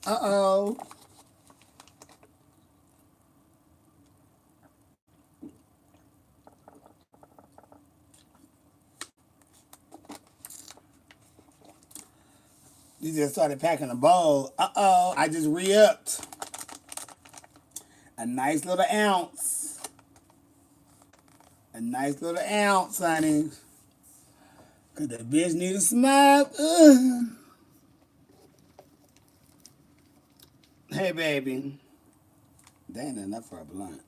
Uh-oh. You just started packing a bowl. Uh-oh. I just re-upped. A nice little ounce. A nice little ounce, honey. Cause the bitch need a smoke. Ugh. Hey, baby. That ain't enough for a blunt.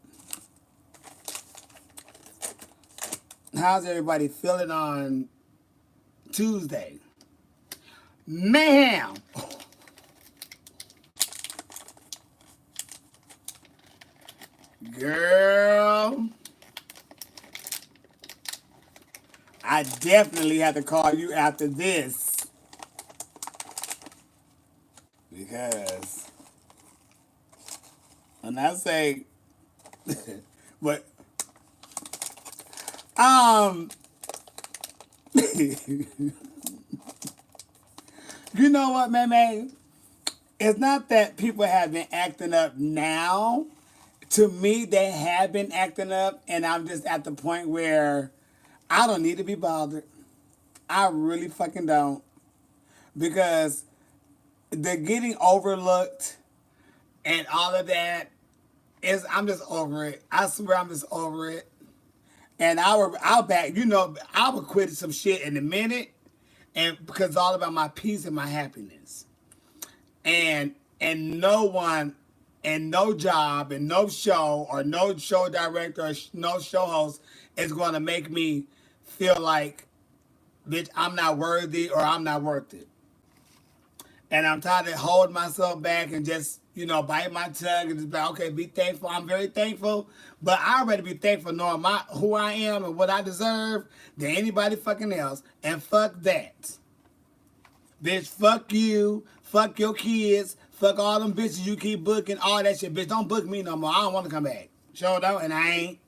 How's everybody feeling on Tuesday? Ma'am. Girl. I definitely have to call you after this. Because when I say but you know what, man? It's not that people have been acting up now. To me, they have been acting up, and I'm just at the point where I don't need to be bothered. I really fucking don't. Because they're getting overlooked and all of that is, I'm just over it. I swear I'm just over it. And I'll back, I would quit some shit in a minute, and because it's all about my peace and my happiness. And no one and no job and no show or no show director or no show host is going to make me feel like, bitch, I'm not worthy or I'm not worth it. And I'm tired of holding myself back and just, bite my tongue and just be like, okay, be thankful. I'm very thankful. But I'd rather be thankful knowing who I am and what I deserve than anybody fucking else. And fuck that. Bitch, fuck you. Fuck your kids. Fuck all them bitches you keep booking. All that shit. Bitch, don't book me no more. I don't want to come back. Sure don't, and I ain't.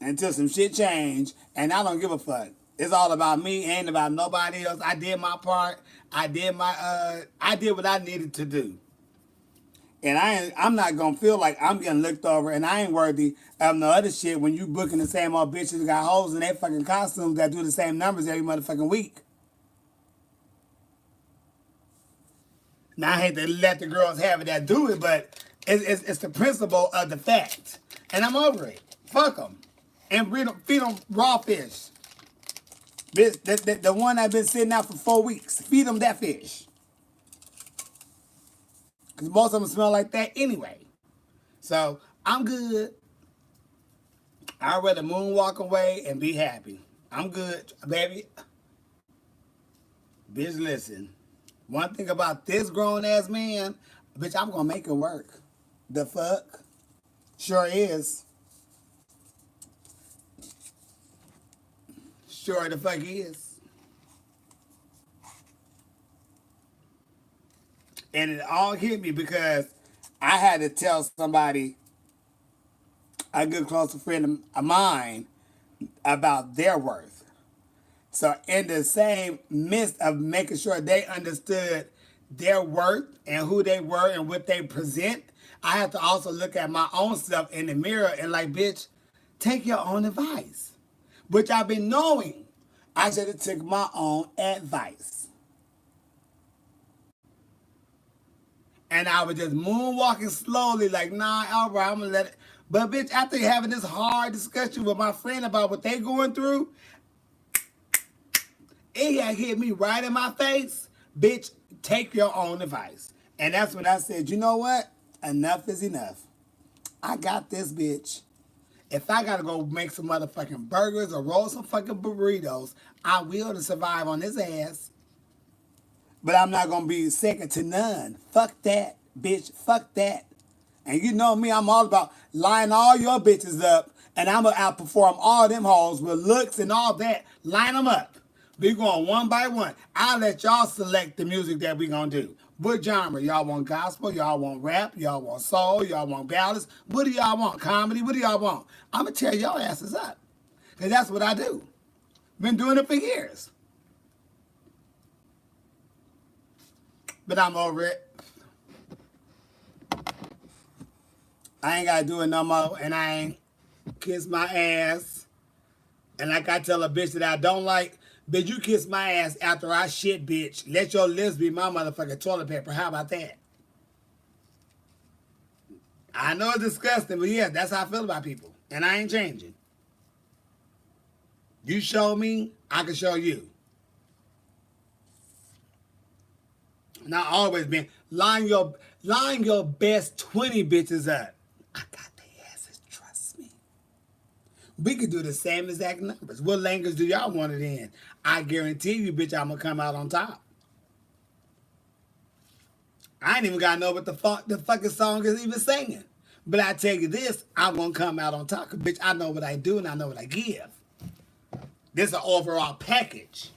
Until some shit change, and I don't give a fuck. It's all about me, ain't about nobody else. I did my part. I did what I needed to do. And I'm not gonna feel like I'm getting looked over and I ain't worthy of no other shit when you booking the same old bitches that got holes in their fucking costumes that do the same numbers every motherfucking week. Now I hate to let the girls have it that do it, but it's the principle of the fact. And I'm over it. Fuck them. And feed them raw fish. The one that's been sitting out for 4 weeks. Feed them that fish. Because most of them smell like that anyway. So, I'm good. I'd rather moonwalk away and be happy. I'm good, baby. Bitch, listen. One thing about this grown-ass man, bitch, I'm going to make it work. The fuck? Sure is. Sure the fuck is. And it all hit me because I had to tell somebody, a good close friend of mine, about their worth. So in the same midst of making sure they understood their worth and who they were and what they present, I had to also look at my own self in the mirror and like, bitch, take your own advice. Which I've been knowing. I should have took my own advice. And I was just moonwalking slowly, like, nah, all right, I'm gonna let it. But bitch, after having this hard discussion with my friend about what they going through, it had hit me right in my face. Bitch, take your own advice. And that's when I said, you know what? Enough is enough. I got this, bitch. If I gotta go make some motherfucking burgers or roll some fucking burritos, I will to survive on this ass. But I'm not gonna be second to none. Fuck that, bitch. Fuck that. And you know me, I'm all about lining all your bitches up, and I'm gonna outperform all them hoes with looks and all that. Line them up. We going one by one. I'll let y'all select the music that we gonna do. What genre? Y'all want gospel? Y'all want rap? Y'all want soul? Y'all want ballads? What do y'all want? Comedy? What do y'all want? I'm gonna tear y'all asses up. Because that's what I do. Been doing it for years. But I'm over it. I ain't gotta do it no more, and I ain't kiss my ass. And like I tell a bitch that I don't like, bitch, you kiss my ass after I shit, bitch. Let your lips be my motherfucking toilet paper. How about that? I know it's disgusting, but yeah, that's how I feel about people. And I ain't changing. You show me, I can show you. Not always been line your best 20 bitches up. I got their asses, trust me. We could do the same exact numbers. What language do y'all want it in? I guarantee you, bitch, I'm gonna come out on top. I ain't even gotta know what the fucking song is even singing. But I tell you this, I'm gonna come out on top. Cause bitch, I know what I do and I know what I give. This is an overall package.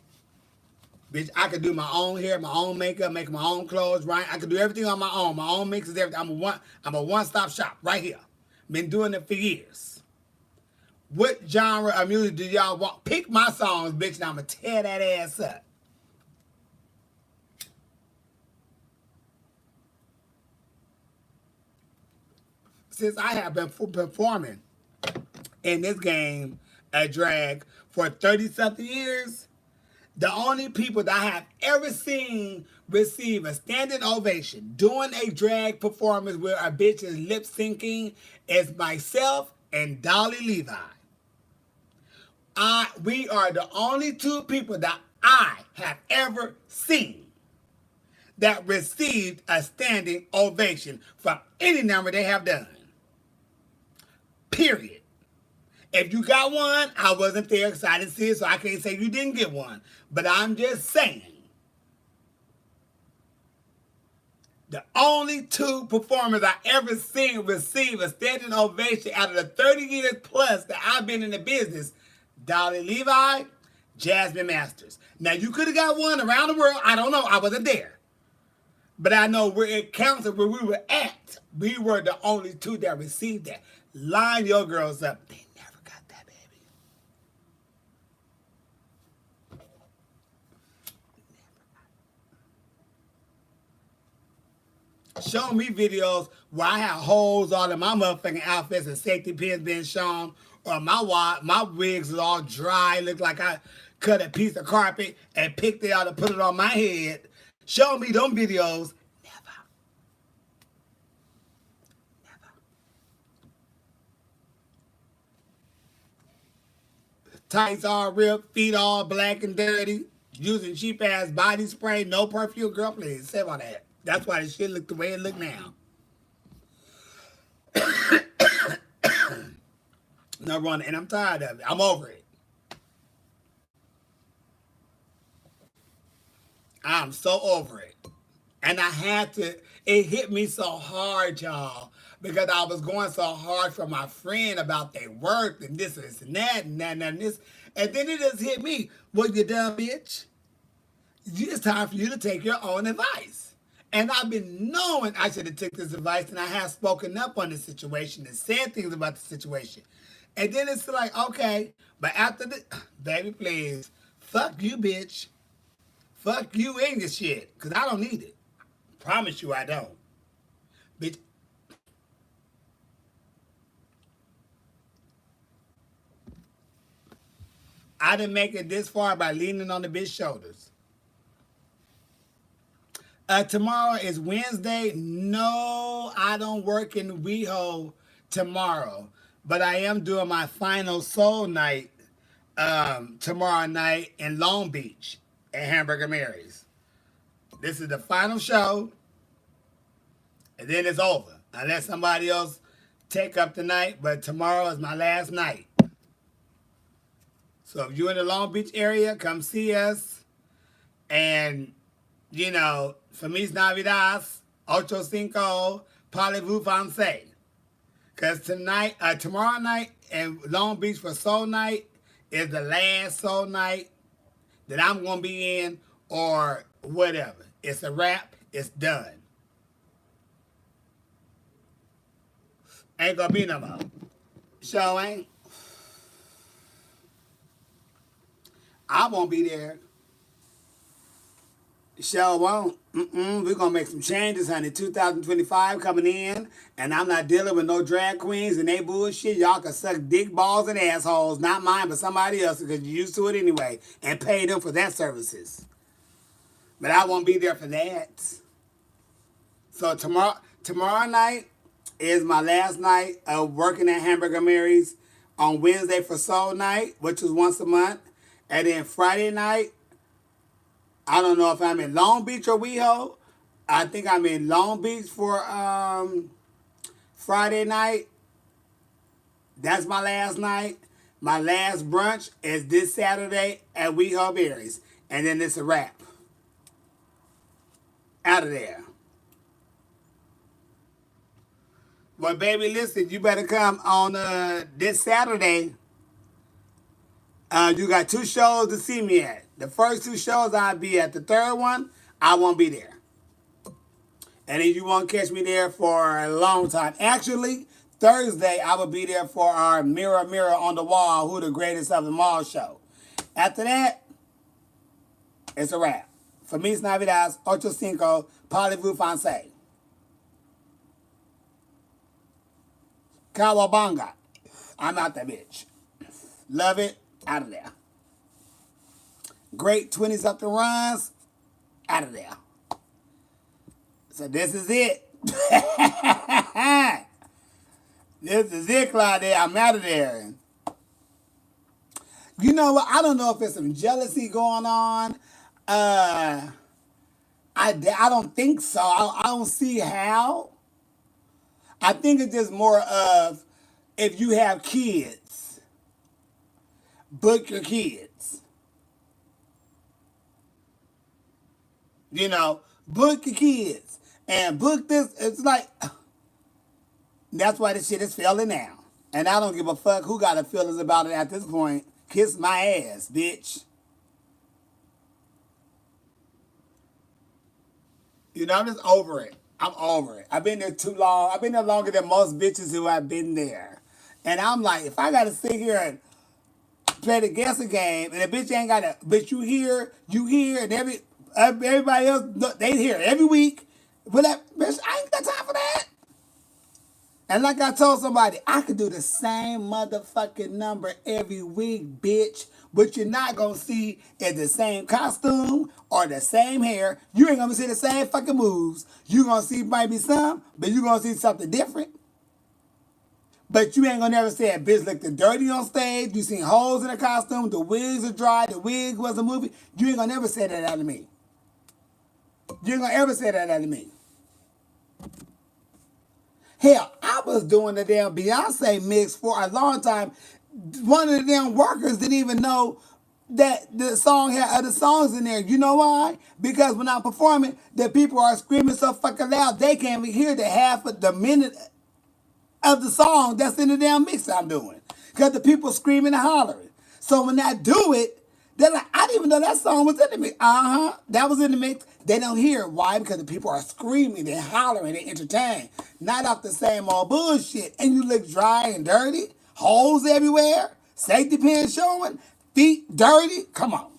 Bitch, I could do my own hair, my own makeup, make my own clothes, right? I could do everything on my own mixes, everything. I'm a one-stop shop right here. Been doing it for years. What genre of music do y'all want? Pick my songs, bitch, and I'm gonna tear that ass up. Since I have been performing in this game, a drag, for 30-something years, the only people that I have ever seen receive a standing ovation doing a drag performance where a bitch is lip syncing is myself and Dolly Levi. We are the only two people that I have ever seen that received a standing ovation from any number they have done. Period. If you got one, I wasn't there because I didn't see it, so I can't say you didn't get one. But I'm just saying, the only two performers I ever seen receive a standing ovation out of the 30 years plus that I've been in the business, Dolly Levi, Jasmine Masters. Now, you could have got one around the world. I don't know. I wasn't there. But I know where it counts and where we were at. We were the only two that received that. Line your girls up. They never got that, baby. Show me videos where I have holes all in my motherfucking outfits and safety pins being shown, or my wigs is all dry, look like I cut a piece of carpet and picked it out and put it on my head. Show me them videos. Never. Tights all ripped, feet all black and dirty, using cheap ass body spray, no perfume. Girl, please, say all that. That's why the shit look the way it look now. No running, and I'm tired of it. I'm over it. I'm so over it. And I had to, it hit me so hard, y'all, because I was going so hard for my friend about their work and this and that and that and this. And then it just hit me. Well, you dumb bitch. It's time for you to take your own advice. And I've been knowing I should have took this advice, and I have spoken up on the situation and said things about the situation. And then it's like, okay, but after the, baby, please, fuck you, bitch. Fuck you and your shit, because I don't need it. Promise you I don't. Bitch. I didn't make it this far by leaning on the bitch's shoulders. Tomorrow is Wednesday. No, I don't work in WeHo tomorrow. But I am doing my final soul night tomorrow night in Long Beach at Hamburger Mary's. This is the final show. And then it's over. Unless somebody else take up the night. But tomorrow is my last night. So if you're in the Long Beach area, come see us. And, you know, Feliz Navidad, Ocho Cinco, Parlez-vous Francais. Because tomorrow night in Long Beach for Soul Night is the last Soul Night that I'm going to be in or whatever. It's a wrap. It's done. Ain't going to be no more. So ain't. I won't be there. Show won't. We're gonna make some changes, honey. 2025 coming in, and I'm not dealing with no drag queens and they bullshit. Y'all can suck dick balls and assholes, not mine, but somebody else, because you're used to it anyway, and pay them for their services. But I won't be there for that. So tomorrow night is my last night of working at Hamburger Mary's. On Wednesday for Soul Night, which is once a month, and then Friday night, I don't know if I'm in Long Beach or WeHo. I think I'm in Long Beach for Friday night. That's my last night. My last brunch is this Saturday at WeHo Berries. And then it's a wrap. Out of there. Well, baby, listen, you better come on this Saturday. You got 2 shows to see me at. The first 2 shows I'll be at. The third one, I won't be there. And then you won't catch me there for a long time. Actually, Thursday, I will be there for our Mirror, Mirror on the Wall, Who the Greatest of Them All show. After that, it's a wrap. Feliz Navidad, Ocho Cinco, Parlez-vous Français. Kawabanga. I'm out that bitch. Love it. Out of there. Great 20-something runs. Out of there. So this is it. This is it, Claudia. I'm out of there. You know what? I don't know if there's some jealousy going on. I don't think so. I don't see how. I think it's just more of if you have kids, book your kids. You know, book your kids. And book this. It's like, that's why this shit is failing now. And I don't give a fuck who got a feelings about it at this point. Kiss my ass, bitch. You know, I'm just over it. I'm over it. I've been there too long. I've been there longer than most bitches who have been there. And I'm like, if I got to sit here and play the guessing game, and the bitch ain't got to, but you hear, and everybody else, they hear every week. But that bitch, I ain't got time for that. And like I told somebody, I could do the same motherfucking number every week, bitch. But you're not going to see in the same costume or the same hair. You ain't going to see the same fucking moves. You're going to see maybe some, but you're going to see something different. But you ain't going to never say a bitch looked dirty on stage. You seen holes in the costume. The wigs are dry. The wig was a movie. You ain't going to never say that out of me. You ain't going to ever say that out of me. Hell, I was doing the damn Beyonce mix for a long time. One of the damn workers didn't even know that the song had other songs in there. You know why? Because when I'm performing, the people are screaming so fucking loud, they can't even hear the half of the minute of the song that's in the damn mix I'm doing. Because the people screaming and hollering. So when I do it, they're like, I didn't even know that song was in the mix. That was in the mix. They don't hear it. Why? Because the people are screaming, they're hollering, they're entertained. Not off the same old bullshit. And you look dry and dirty, holes everywhere, safety pins showing, feet dirty. Come on.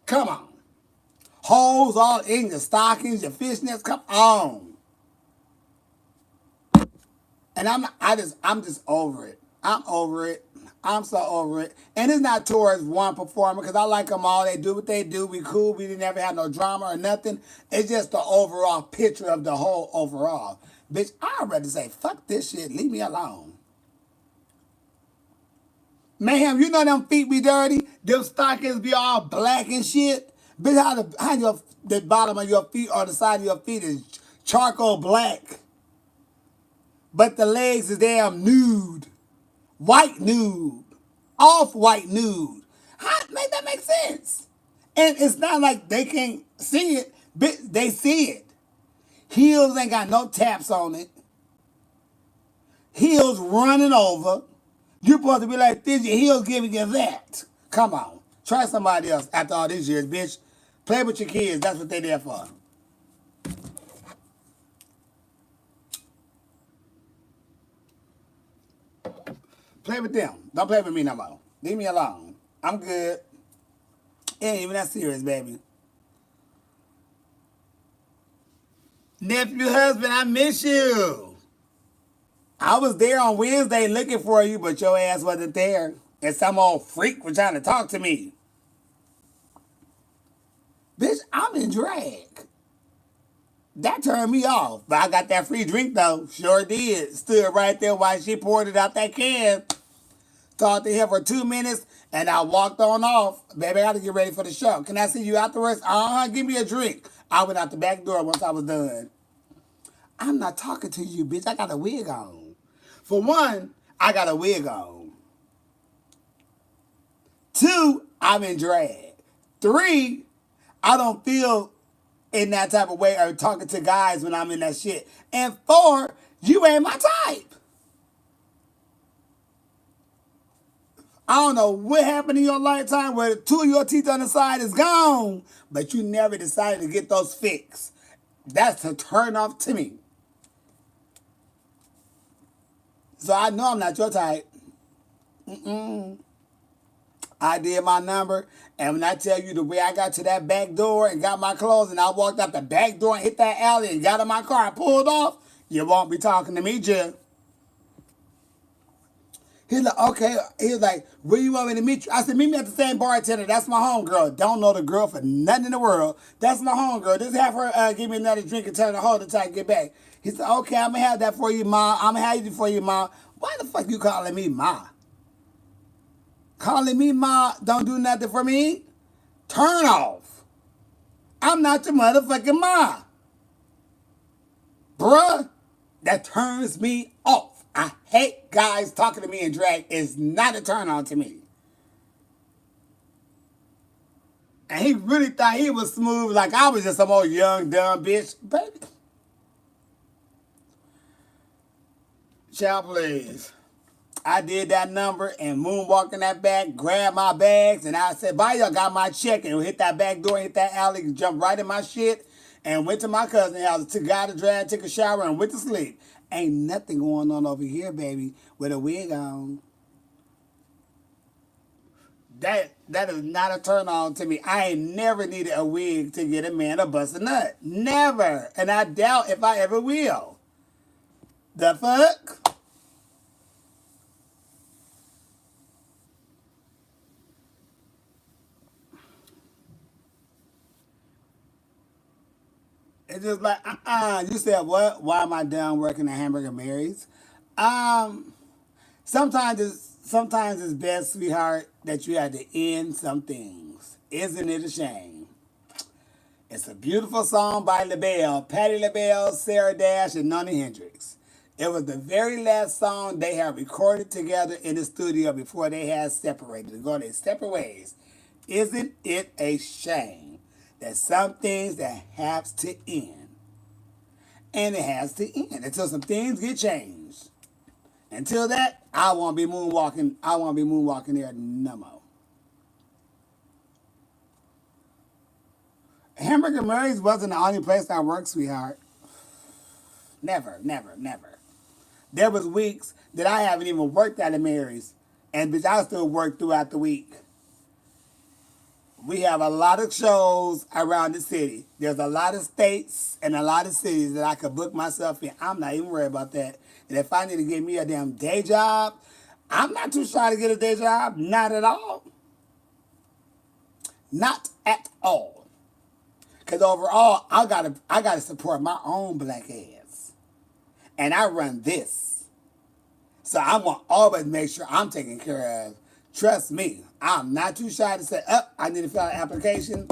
Come on. Holes all in your stockings, your fishnets. Come on. And I'm just over it. I'm over it. I'm so over it. And it's not towards one performer because I like them all. They do what they do. We cool. We didn't ever have no drama or nothing. It's just the overall picture of the whole overall. Bitch, I'd rather say, fuck this shit. Leave me alone. Mayhem, you know them feet be dirty? Them stockings be all black and shit? Bitch, how the bottom of your feet or the side of your feet is charcoal black. But the legs is damn nude. White nude. Off-white nude. How make that make sense? And it's not like they can't see it. They see it. Heels ain't got no taps on it. Heels running over. You're supposed to be like this. Your heels giving you that. Come on. Try somebody else after all these years, bitch. Play with your kids. That's what they there for. Play with them. Don't play with me no more. Leave me alone. I'm good. It ain't even that serious, baby. Nephew, husband, I miss you. I was there on Wednesday looking for you, but your ass wasn't there. And some old freak was trying to talk to me. Bitch, I'm in drag. That turned me off. But I got that free drink though. Sure did. Stood right there while she poured it out that can. Talked to him for 2 minutes and I walked on off. Baby, I gotta get ready for the show. Can I see you afterwards? Give me a drink. I went out the back door once I was done. I'm not talking to you, bitch. I got a wig on. For one, I got a wig on. Two, I'm in drag. Three, I don't feel in that type of way or talking to guys when I'm in that shit. And four, you ain't my type. I don't know what happened in your lifetime where two of your teeth on the side is gone, but you never decided to get those fixed. That's a turn off to me. So I know I'm not your type. I did my number, and when I tell you the way I got to that back door and got my clothes, and I walked out the back door and hit that alley and got in my car and pulled off, you won't be talking to me, Jim. He's like, okay. He was like, where you want me to meet you? I said, meet me at the same bartender. That's my homegirl. Don't know the girl for nothing in the world. That's my homegirl. Just have her give me another drink and tell her to hold it till I get back. He said, okay, I'm going to have that for you, Ma. I'm going to have it for you, Ma. Why the fuck you calling me Ma? Calling me Ma don't do nothing for me? Turn off. I'm not your motherfucking Ma. Bruh, that turns me off. I hate guys talking to me in drag. It's not a turn on to me. And he really thought he was smooth like I was just some old young, dumb bitch. Baby. Child, please. I did that number and moonwalked in that back, grabbed my bags, and I said, bye, y'all got my check. And hit that back door, hit that alley, jumped right in my shit, and went to my cousin's house, got a drag, took a shower, and went to sleep. Ain't nothing going on over here, baby, with a wig on. That is not a turn on to me. I ain't never needed a wig to get a man to bust a nut. Never. And I doubt if I ever will. The fuck? It's just like, You said what? Why am I done working at Hamburger Mary's? Sometimes it's best, sweetheart, that you had to end some things. Isn't it a shame? It's a beautiful song by Labelle, Patti LaBelle, Sarah Dash, and Noni Hendrix. It was the very last song they had recorded together in the studio before they had separated to go their separate ways. Isn't it a shame that some things that have to end? And it has to end until some things get changed. Until that, I won't be moonwalking. I won't be moonwalking there no more. Hamburger Mary's wasn't the only place I worked, sweetheart. Never, never, never. There was weeks that I haven't even worked at a Mary's, and bitch, I still work throughout the week. We have a lot of shows around the city. There's a lot of states and a lot of cities that I could book myself in. I'm not even worried about that. And if I need to get me a damn day job, I'm not too shy to get a day job. Not at all. Not at all. Because overall, I gotta support my own black ass. And I run this. So I want to always make sure I'm taken care of. Trust me, I'm not too shy to say, I need to fill out an application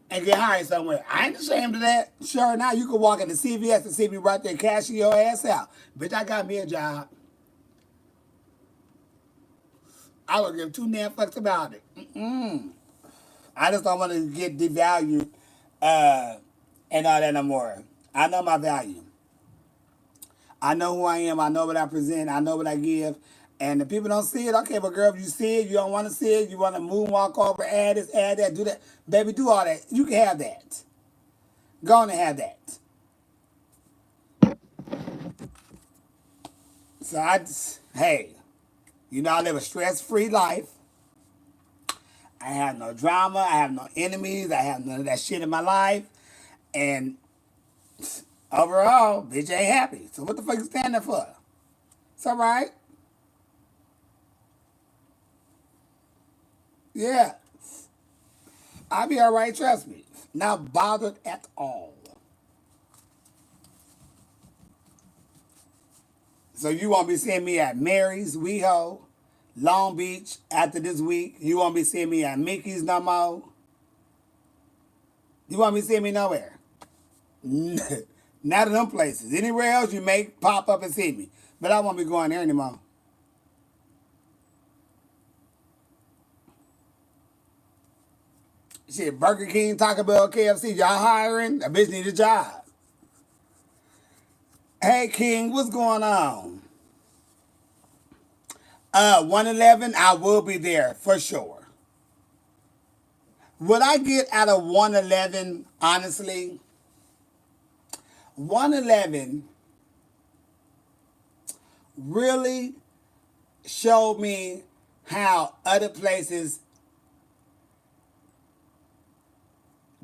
and get hired somewhere. I ain't ashamed of that. Sure, now you can walk into CVS and see me right there cashing your ass out. Bitch, I got me a job. I don't give two damn fucks about it. I just don't want to get devalued and all that no more. I know my value. I know who I am. I know what I present. I know what I give. And if people don't see it, okay, but girl, if you see it, you don't want to see it, you want to moonwalk over, add this, add that, do that. Baby, do all that. You can have that. Go on and have that. So hey, You know, I live a stress-free life. I have no drama. I have no enemies. I have none of that shit in my life. And overall, bitch ain't happy. So what the fuck you stand there for? It's all right. Yeah. I'll be all right, trust me. Not bothered at all. So you won't be seeing me at Mary's, WeHo, Long Beach after this week. You won't be seeing me at Mickey's no more. You won't be seeing me nowhere. Not in them places. Anywhere else you may pop up and see me. But I won't be going there anymore. Shit, Burger King, Taco Bell, KFC, y'all hiring? A bitch need a job. Hey King, what's going on? 111, I will be there for sure. What I get out of 111, honestly, 111 really showed me how other places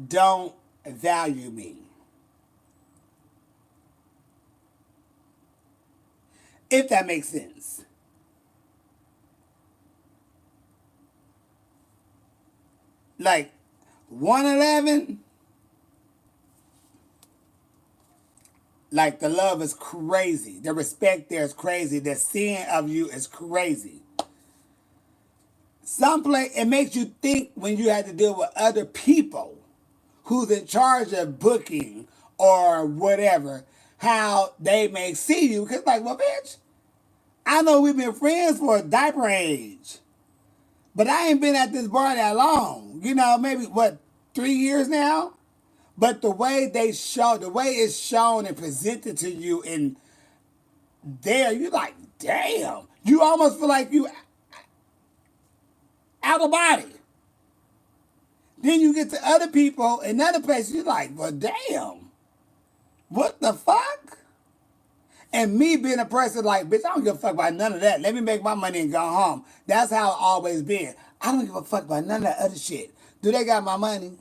don't value me. If that makes sense. Like 111, like the love is crazy. The respect there is crazy. The seeing of you is crazy. Some place it makes you think when you have to deal with other people who's in charge of booking or whatever, how they may see you. Because like, well, bitch, I know we've been friends for a diaper age. But I ain't been at this bar that long. You know, maybe, what, 3 years now? But the way they show, the way it's shown and presented to you in there, you're like, damn. You almost feel like you out of body. Then you get to other people in other places, you're like, well, damn. What the fuck? And me being a person like, bitch, I don't give a fuck about none of that. Let me make my money and go home. That's how it's always been. I don't give a fuck about none of that other shit. Do they got my money?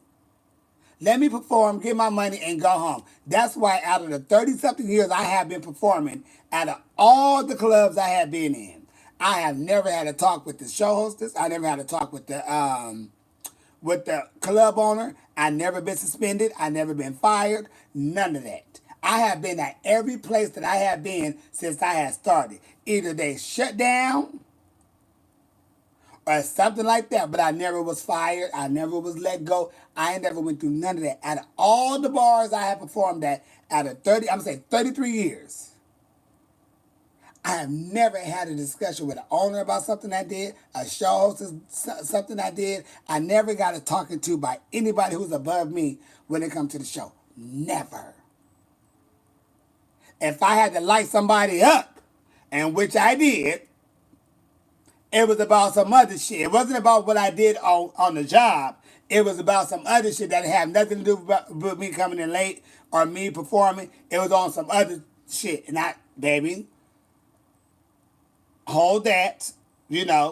Let me perform, get my money, and go home. That's why out of the 30-something years I have been performing, out of all the clubs I have been in, I have never had a talk with the show hostess. I never had a talk with the club owner. I never been suspended. I never been fired. None of that. I have been at every place that I have been since I had started. Either they shut down or something like that, but I never was fired. I never was let go. I ain't never went through none of that. Out of all the bars I have performed at, out of 30, I'm going to say 33 years, I have never had a discussion with an owner about something I did, a show host, something I did. I never got a talking to by anybody who's above me when it comes to the show. Never. If I had to light somebody up, and which I did, it was about some other shit. It wasn't about what I did on the job. It was about some other shit that had nothing to do with me coming in late or me performing. It was on some other shit. And baby, hold that.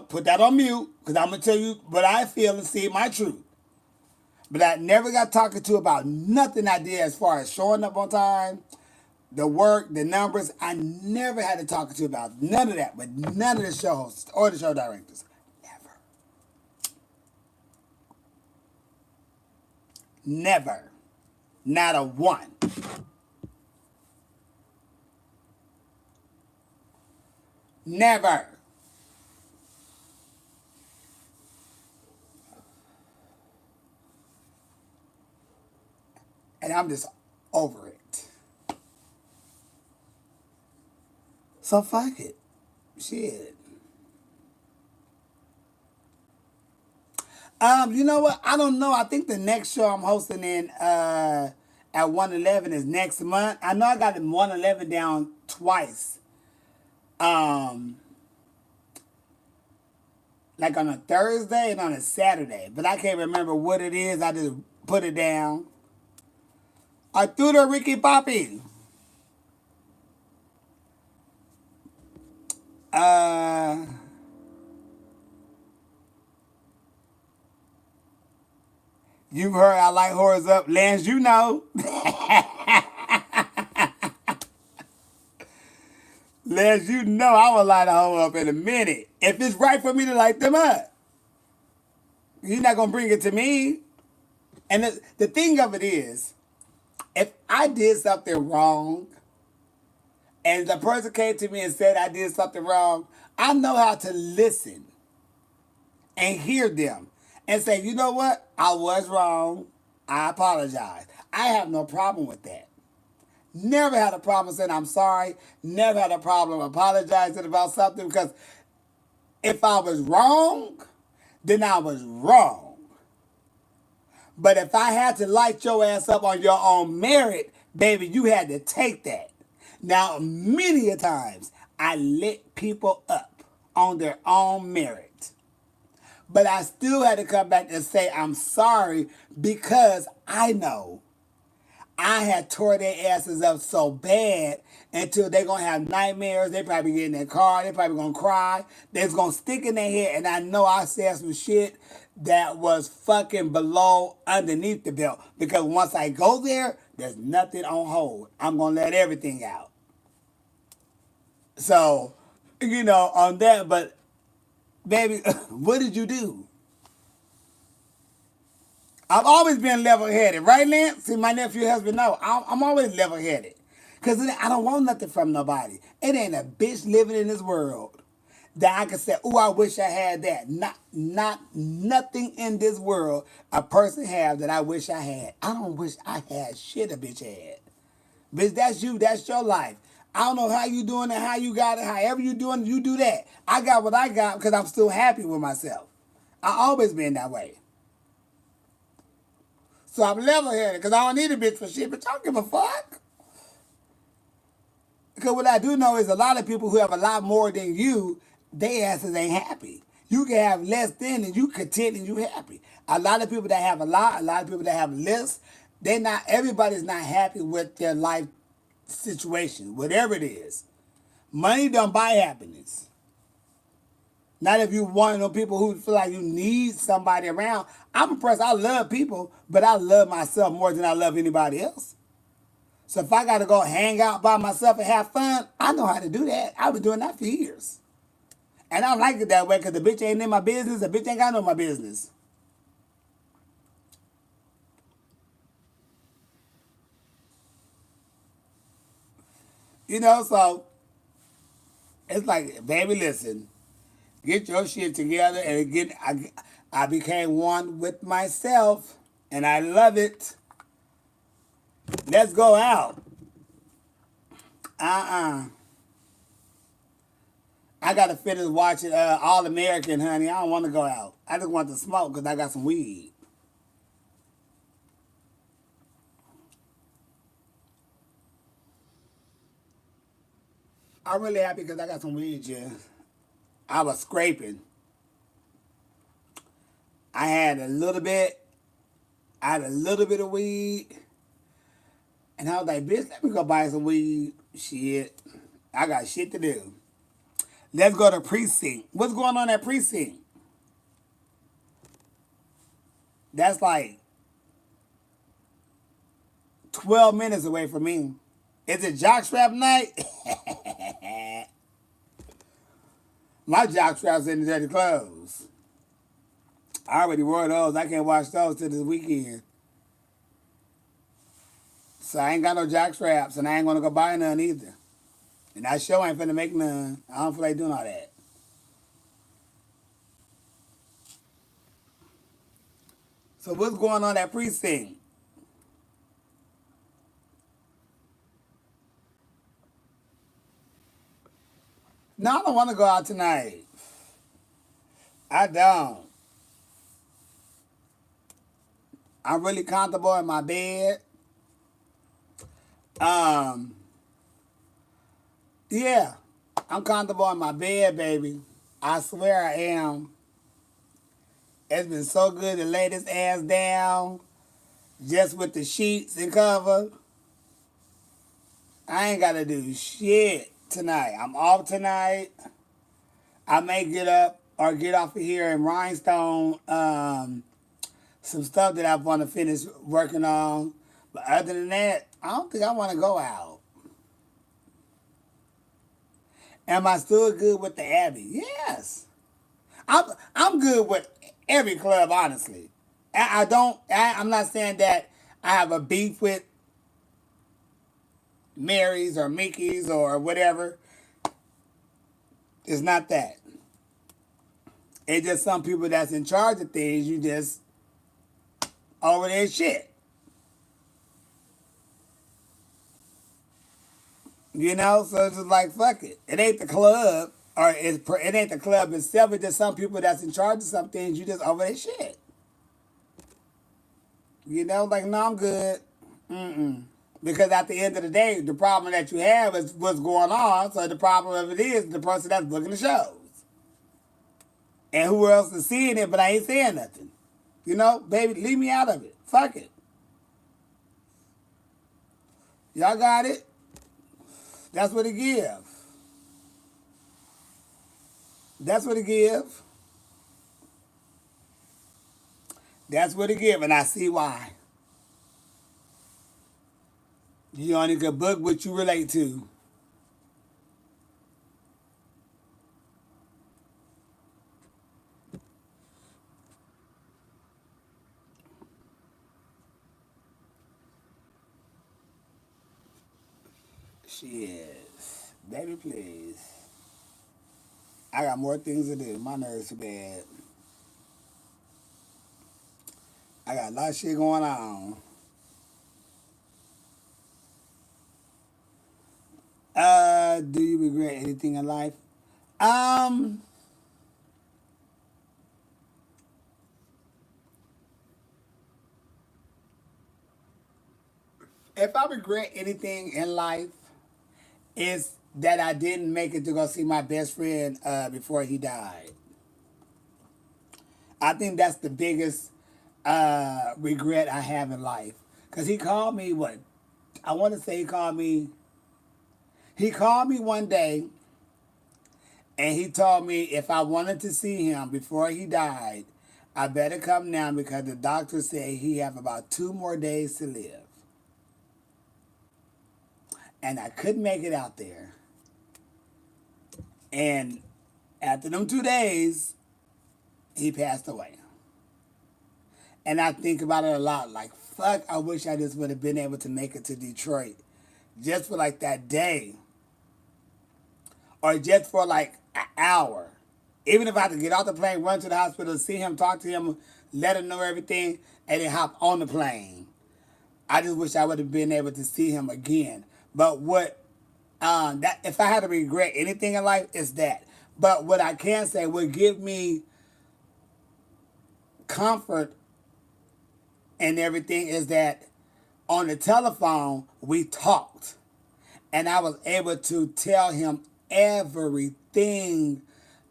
Put that on mute, because I'm going to tell you what I feel and see my truth. But I never got talking to about nothing I did as far as showing up on time, the work, the numbers. I never had to talk to about none of that, but none of the show hosts or the show directors. Never. Never. Not a one. Never. And I'm just over it. So fuck it. Shit. You know what? I don't know. I think the next show I'm hosting in at 111 is next month. I know I got 111 down twice. Like on a Thursday and on a Saturday. But I can't remember what it is. I just put it down. Arturo Ricky Papi. You've heard I like whores up. Lance, you know. Lance, you know I will light a hoe up in a minute. If it's right for me to light them up. You're not going to bring it to me. And the thing of it is, if I did something wrong, and the person came to me and said I did something wrong, I know how to listen and hear them and say, you know what? I was wrong. I apologize. I have no problem with that. Never had a problem saying I'm sorry. Never had a problem apologizing about something, because if I was wrong, then I was wrong. But if I had to light your ass up on your own merit, baby, you had to take that. Now, many a times, I lit people up on their own merit. But I still had to come back and say I'm sorry, because I know I had tore their asses up so bad until they're going to have nightmares. They probably get in their car. They probably going to cry. They're going to stick in their head. And I know I said some shit that was fucking below, underneath the belt. Because once I go there, there's nothing on hold. I'm going to let everything out. So, on that. But, baby, what did you do? I've always been level-headed, right, Lance? See, my nephew husband, no. I'm always level-headed. Because I don't want nothing from nobody. It ain't a bitch living in this world that I can say, oh, I wish I had that. Not nothing in this world a person have that I wish I had. I don't wish I had shit a bitch had. Bitch, that's you. That's your life. I don't know how you doing it, how you got it, however you doing it, you do that. I got what I got because I'm still happy with myself. I always been that way. So I'm level-headed because I don't need a bitch for shit, but I don't give a fuck. Because what I do know is a lot of people who have a lot more than you, their asses ain't happy. You can have less than and you content and you happy. A lot of people that have a lot of people that have less, everybody's not happy with their life situation, whatever it is. Money don't buy happiness. Not if you're one of those people who feel like you need somebody around. I'm a person, I love people, but I love myself more than I love anybody else. So if I got to go hang out by myself and have fun, I know how to do that. I've been doing that for years. And I like it that way because the bitch ain't in my business. The bitch ain't got no my business. So it's like, baby, listen. Get your shit together, and again, I became one with myself, and I love it. Let's go out. I gotta finish watching All American, honey. I don't want to go out. I just want to smoke because I got some weed. I'm really happy because I got some weed, yeah. I was scraping. I had a little bit. I had a little bit of weed. And I was like, bitch, let me go buy some weed. Shit. I got shit to do. Let's go to precinct. What's going on at precinct? That's like 12 minutes away from me. Is it jockstrap night? My jockstrap's in the dirty clothes. I already wore those. I can't wash those till this weekend. So I ain't got no jockstraps, and I ain't gonna go buy none either. And I sure ain't finna make none. I don't feel like doing all that. So what's going on at precinct? No, I don't want to go out tonight. I don't. I'm really comfortable in my bed. Um, yeah, I'm comfortable in my bed, baby. I swear I am. It's been so good to lay this ass down just with the sheets and cover. I ain't got to do shit tonight. I'm off tonight. I may get up or get off of here in Rhinestone some stuff that I want to finish working on. But other than that, I don't think I want to go out. Am I still good with the Abbey? Yes. I'm good with every club, honestly. I don't. I'm not saying that I have a beef with Mary's or Mickey's or whatever. It's not that. It's just some people that's in charge of things. You just over their shit. You know, so it's just like fuck it. It ain't the club, or it ain't the club itself. It's just some people that's in charge of some things. You just over their shit. You know, like no, I'm good. Mm-mm. Because at the end of the day, the problem that you have is what's going on. So the problem of it is the person that's booking the shows. And who else is seeing it, but I ain't saying nothing. You know, baby, leave me out of it. Fuck it. Y'all got it? That's what it give. That's what it give. That's what it give, and I see why. You only can book what you relate to. Shit. Baby, please. I got more things to do. My nerves are bad. I got a lot of shit going on. Do you regret anything in life? Um, if I regret anything in life, it's that I didn't make it to go see my best friend before he died. I think that's the biggest regret I have in life. Cause he called me what? I want to say he called me. He called me one day, and he told me if I wanted to see him before he died, I better come now because the doctor said he have about 2 more days to live, and I couldn't make it out there. And after them 2 days, he passed away. And I think about it a lot. Like, fuck, I wish I just would have been able to make it to Detroit just for like that day or just for like an hour. Even if I had to get off the plane, run to the hospital, see him, talk to him, let him know everything, and then hop on the plane. I just wish I would have been able to see him again. But what that if I had to regret anything in life, it's that. But what I can say would give me comfort and everything is that on the telephone we talked, and I was able to tell him everything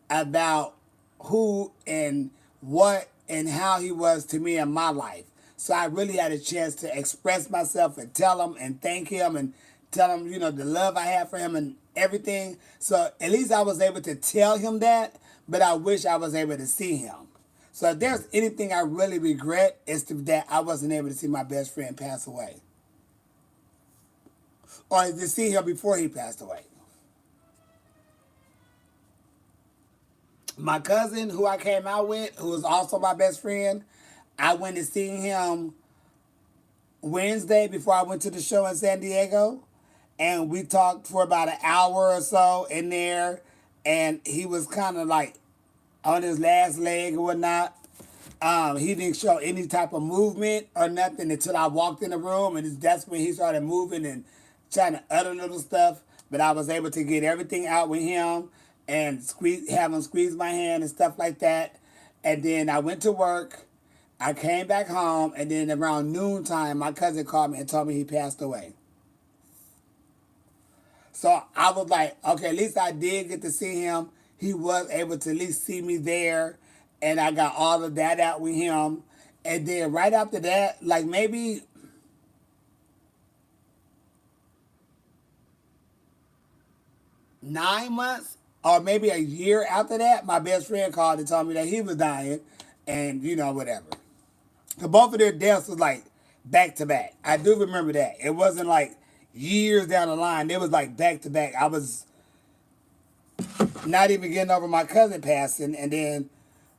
about who and what and how he was to me in my life. So I really had a chance to express myself and tell him and thank him and tell him, you know, the love I have for him and everything. So at least I was able to tell him that, but I wish I was able to see him. So if there's anything I really regret, it's that I wasn't able to see my best friend pass away. Or to see him before he passed away. My cousin, who I came out with, who was also my best friend, I went to see him Wednesday before I went to the show in San Diego. And we talked for about an hour or so in there. And he was kind of like on his last leg or whatnot. He didn't show any type of movement or nothing until I walked in the room. And that's when he started moving and trying to utter little stuff. But I was able to get everything out with him and have him squeeze my hand and stuff like that. And then I went to work. I came back home, and then around noontime, my cousin called me and told me he passed away. So I was like, okay, at least I did get to see him. He was able to at least see me there, and I got all of that out with him. And then right after that, like maybe 9 months or maybe a year after that, my best friend called and told me that he was dying and, you know, whatever. 'Cause both of their deaths was like back to back. I do remember that. It wasn't like years down the line. It was like back to back. I was not even getting over my cousin passing, and then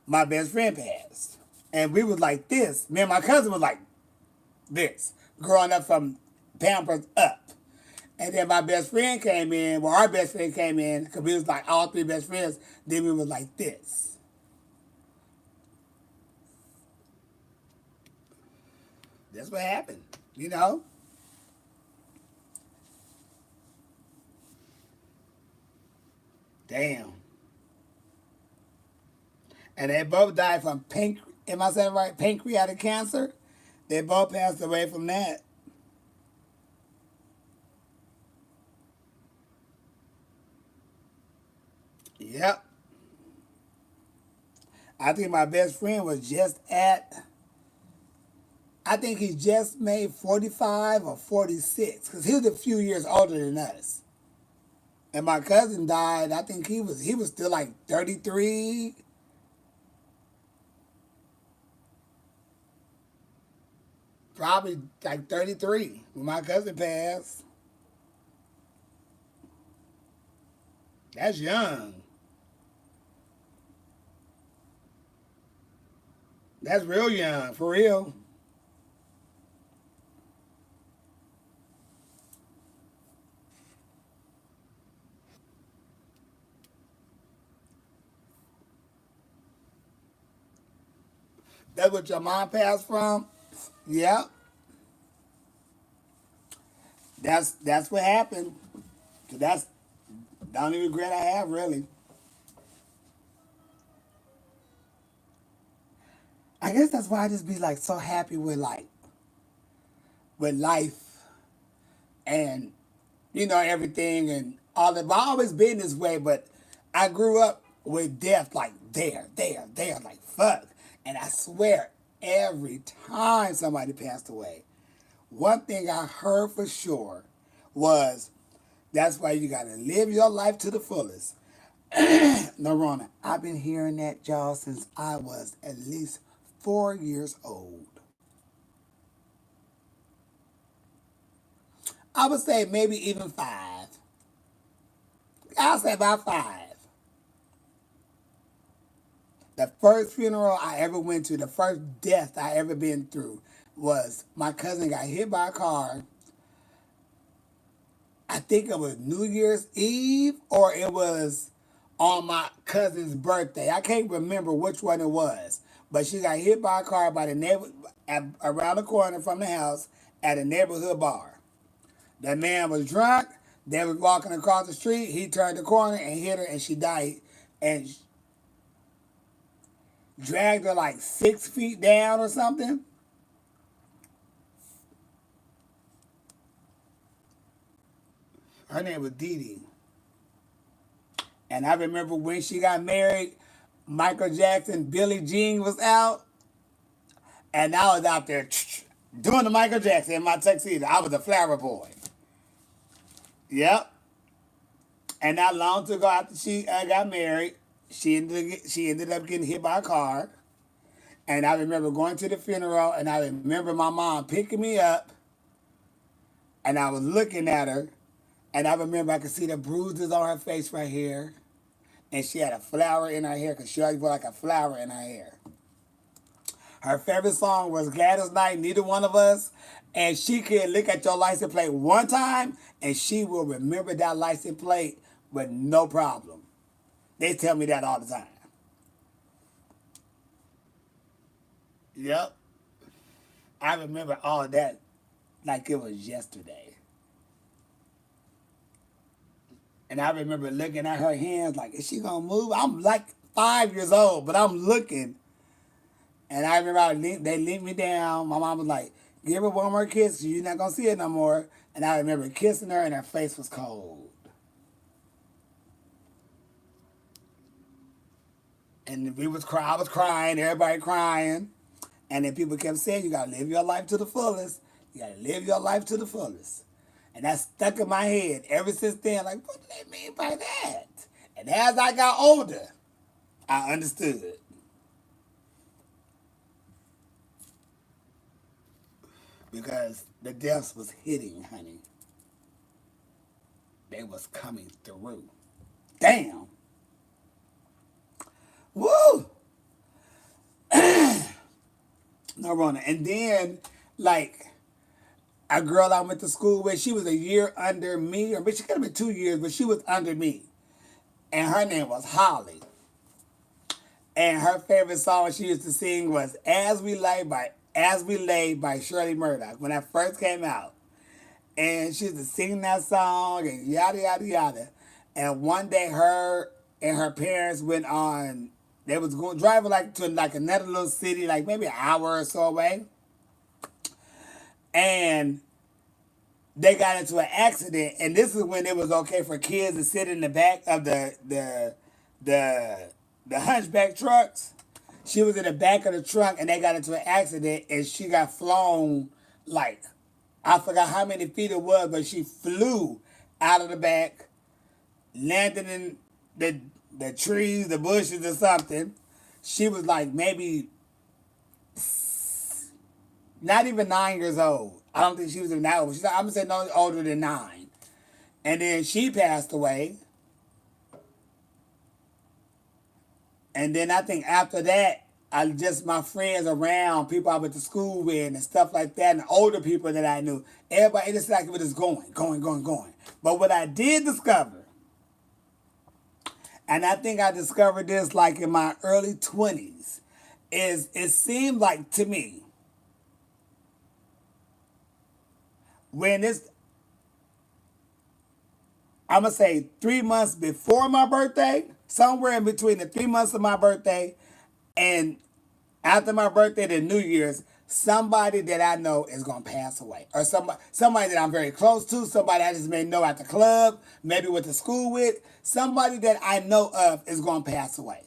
my best friend passed. And we was like this. Me and my cousin was like this, growing up from Pampers up. And then my best friend came in, well, our best friend came in, because we was like all three best friends. Then we was like this. That's what happened, you know? Damn. And they both died from am I saying right? Pancreatic cancer. They both passed away from that. Yep. I think my best friend was just at, I think he just made 45 or 46, because he was a few years older than us. And my cousin died, I think he was still like 33, probably like 33 when my cousin passed. That's young. That's real young, for real. That's what your mom passed from? Yep. That's what happened. So that's the only regret I have, really. I guess that's why I just be like so happy with with life and everything and all that. But I always been this way, but I grew up with death like there, like fuck. And I swear, every time somebody passed away, one thing I heard for sure was that's why you gotta live your life to the fullest. Norona, I've been hearing that, y'all, since I was at least 4 years old. I would say maybe even five. I'll say about five. The first funeral I ever went to, the first death I ever been through, was my cousin got hit by a car. I think it was New Year's Eve or it was on my cousin's birthday. I can't remember which one it was, but she got hit by a car by the neighbor around the corner from the house at a neighborhood bar. That man was drunk. They was walking across the street. He turned the corner and hit her, and she died. And dragged her like 6 feet down or something. Her name was Dee Dee. And I remember when she got married, Michael Jackson, Billie Jean was out, and I was out there doing the Michael Jackson in my tuxedo. I was a flower boy. Yep. And not long to go after she got married, she ended up getting hit by a car. And I remember going to the funeral, and I remember my mom picking me up, and I was looking at her, and I remember I could see the bruises on her face right here, and she had a flower in her hair because she always wore like a flower in her hair. Her favorite song was Gladys Knight, Neither One of Us, and she could look at your license plate one time, and she will remember that license plate with no problem. They tell me that all the time. Yep. I remember all of that like it was yesterday. And I remember looking at her hands like, is she gonna move? I'm like 5 years old, but I'm looking. And I remember they leaned me down. My mom was like, give her one more kiss. You're not gonna see it no more. And I remember kissing her, and her face was cold. And I was crying, everybody crying. And then people kept saying, you gotta live your life to the fullest. You gotta live your life to the fullest. And that stuck in my head ever since then. Like, what do they mean by that? And as I got older, I understood. because the deaths was hitting, honey. They was coming through. Damn. Woo! No, Rona. And then, like, a girl I went to school with, she was a year under me, or she could have been 2 years, but she was under me. And her name was Holly. And her favorite song she used to sing was As We Lay by Shirley Murdoch when that first came out. And she used to sing that song and yada yada yada. And one day her and her parents went on, they was going driving like to like another little city, like maybe an hour or so away. And they got into an accident, and this is when it was okay for kids to sit in the back of the hunchback trucks. She was in the back of the truck, and they got into an accident, and she got flown like, I forgot how many feet it was, but she flew out of the back, landed in the trees, the bushes, or something. She was like maybe not even 9 years old. I don't think she was even that old. She's like, I'm gonna say no older than 9. And then she passed away. And then I think after that, I just my friends around, people I went to school with and stuff like that, and older people that I knew, everybody, it's like it was just going. But what I did discover, and I think I discovered this like in my early 20s, is it seemed like to me, when it's, I'm going to say 3 months before my birthday, somewhere in between the 3 months of my birthday and after my birthday to New Year's, somebody that I know is going to pass away. Or somebody that I'm very close to, somebody I just may know at the club, maybe went to school with, somebody that I know of is going to pass away.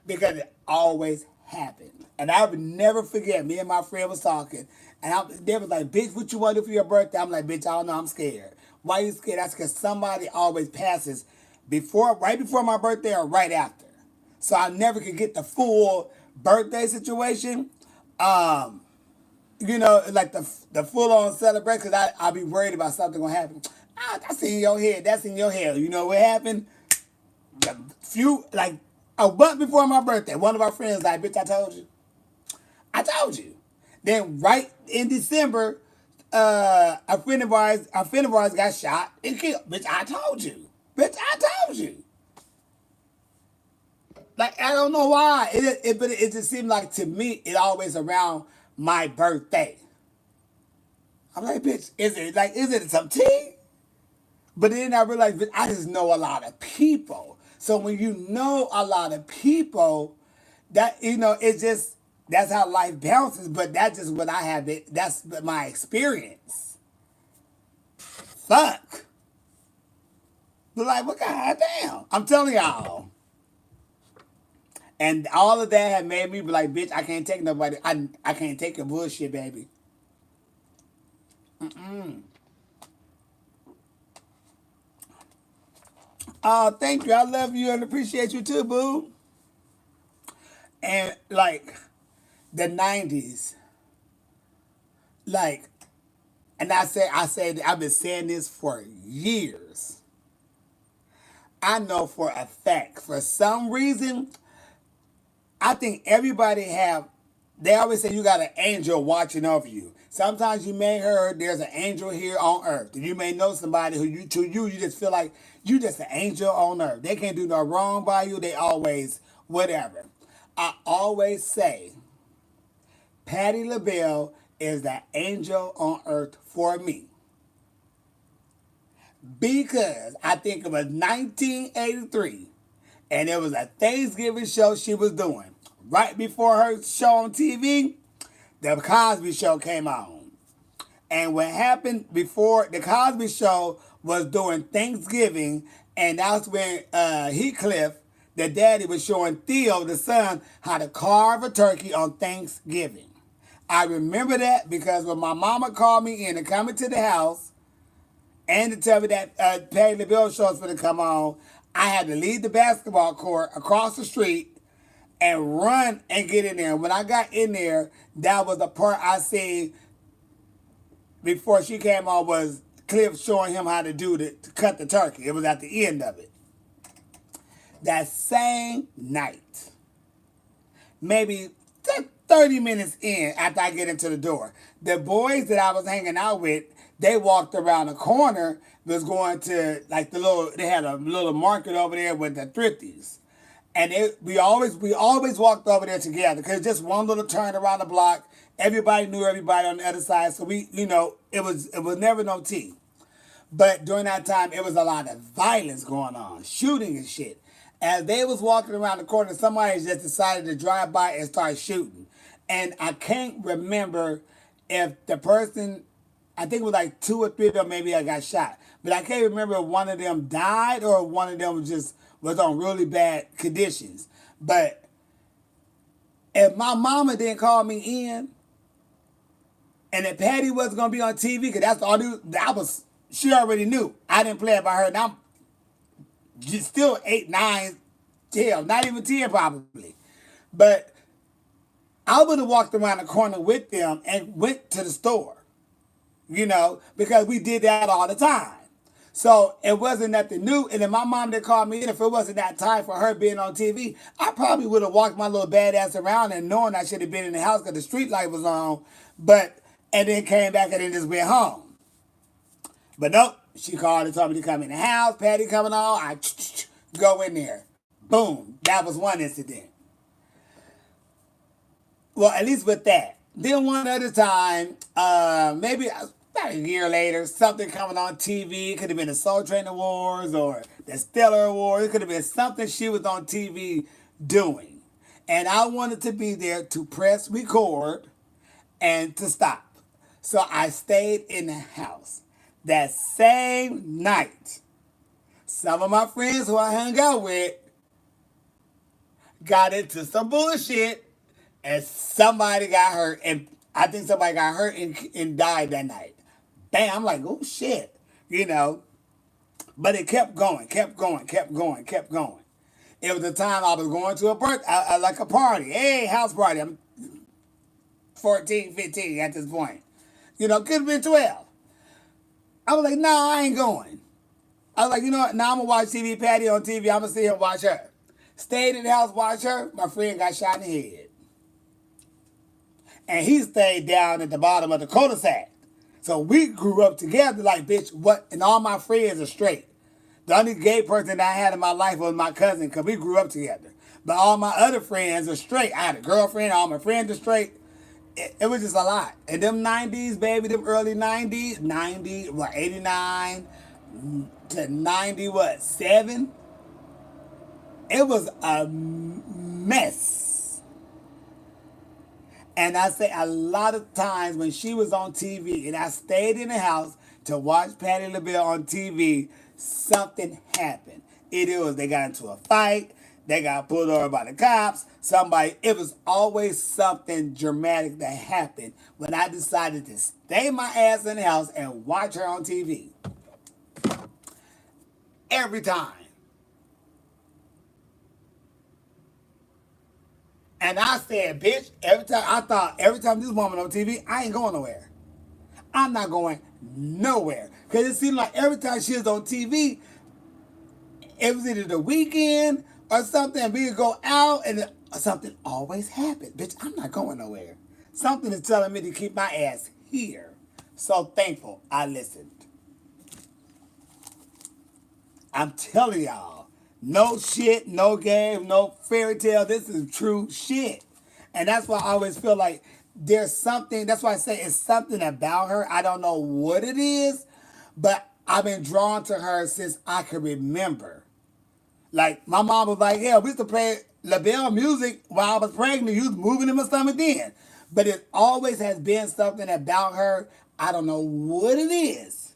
Because it always happened. And I would never forget, me and my friend was talking, and they was like, bitch, what you want to do for your birthday? I'm like, bitch, I don't know, I'm scared. Why you scared? That's because somebody always passes right before my birthday or right after. So I never could get the full birthday situation. Like the full-on celebration, because I'll be worried about something going to happen. That's in your head. That's in your head. You know what happened? A month before my birthday, one of our friends like, bitch, I told you. I told you. Then right in December, a friend of ours got shot and killed. Bitch, I told you. Bitch, I told you. Like, I don't know why. But it just seemed like to me, it always around my birthday. I'm like, bitch, is it some tea? But then I realized, bitch, I just know a lot of people. So when you know a lot of people, that, it's just, that's how life bounces. But that's just what I have. That's my experience. Fuck. But like, what goddamn? I'm telling y'all. And all of that had made me be like, bitch, I can't take nobody. I can't take your bullshit, baby. Oh, thank you. I love you and appreciate you too, boo. And like the 90s, like, and I said I've been saying this for years. I know for a fact, for some reason, I think everybody they always say you got an angel watching over you. Sometimes you may heard there's an angel here on earth. You may know somebody who you just feel like you just an angel on earth. They can't do no wrong by you. They always, whatever. I always say, Patti LaBelle is the angel on earth for me. Because I think it was 1983, and it was a Thanksgiving show she was doing. Right before her show on TV, the Cosby Show came on. And what happened before the Cosby Show was during Thanksgiving, and that's when Heathcliff, the daddy, was showing Theo, the son, how to carve a turkey on Thanksgiving. I remember that because when my mama called me in to come into the house and to tell me that Patti LaBelle show was going to come on, I had to leave the basketball court across the street and run and get in there. When I got in there, that was the part I seen before she came on was Cliff showing him how to to cut the turkey. It was at the end of it. That same night, maybe 30 minutes in after I get into the door, the boys that I was hanging out with, they walked around the corner, was going to like they had a little market over there with the thrifties. And we always walked over there together because just one little turn around the block. Everybody knew everybody on the other side. So it was never no tea. But during that time, it was a lot of violence going on, shooting and shit. As they was walking around the corner, somebody just decided to drive by and start shooting. And I can't remember if the person, I think it was like 2 or 3 of them maybe I got shot. But I can't remember if one of them died or one of them was on really bad conditions. But if my mama didn't call me in, and if Patty wasn't gonna be on TV, because that's all she already knew. I didn't play it by her. And I'm just still 8, 9, 10, not even 10 probably. But I would have walked around the corner with them and went to the store, because we did that all the time. So it wasn't nothing new. And if my mom didn't call me in, if it wasn't that time for her being on TV, I probably would have walked my little badass around and knowing I should have been in the house because the street light was on, and then came back and then just went home. But nope, she called and told me to come in the house. Patty coming on, I go in there. Boom, that was one incident. Well, at least with that. Then one other time, maybe about a year later, something coming on TV. It could have been the Soul Train Awards or the Stellar Awards. It could have been something she was on TV doing. And I wanted to be there to press record and to stop. So I stayed in the house. That same night, some of my friends who I hung out with got into some bullshit and somebody got hurt. And I think somebody got hurt and died that night. Bam, I'm like, oh shit, But it kept going. It was the time I was going to like a party. Hey, house party. I'm 14, 15 at this point. Could have been 12. I was like, nah, I ain't going. I was like, you know what? Now I'm going to watch TV Patty on TV. I'm going to sit here and watch her. Stayed in the house, watch her. My friend got shot in the head. And he stayed down at the bottom of the cul-de-sac. So we grew up together like, bitch, what? And all my friends are straight. The only gay person that I had in my life was my cousin because we grew up together. But all my other friends are straight. I had a girlfriend. All my friends are straight. It was just a lot. And them 90s, baby, them early 90s, 89 to 7? It was a mess. And I say a lot of times when she was on TV and I stayed in the house to watch Patti LaBelle on TV, something happened. They got into a fight. They got pulled over by the cops. It was always something dramatic that happened when I decided to stay my ass in the house and watch her on TV. Every time. And I said, bitch, every time this woman on TV, I ain't going nowhere. I'm not going nowhere. Because it seemed like every time she was on TV, it was either the weekend or something. We would go out and something always happened. Bitch, I'm not going nowhere. Something is telling me to keep my ass here. So thankful I listened. I'm telling y'all, no shit, no game, no fairy tale. This is true shit. And that's why I always feel like there's something, that's why I say it's something about her. I don't know what it is, but I've been drawn to her since I can remember. Like, my mom was like, yeah, we used to play Labelle music while I was pregnant. You was moving in my stomach then. But it always has been something about her. I don't know what it is.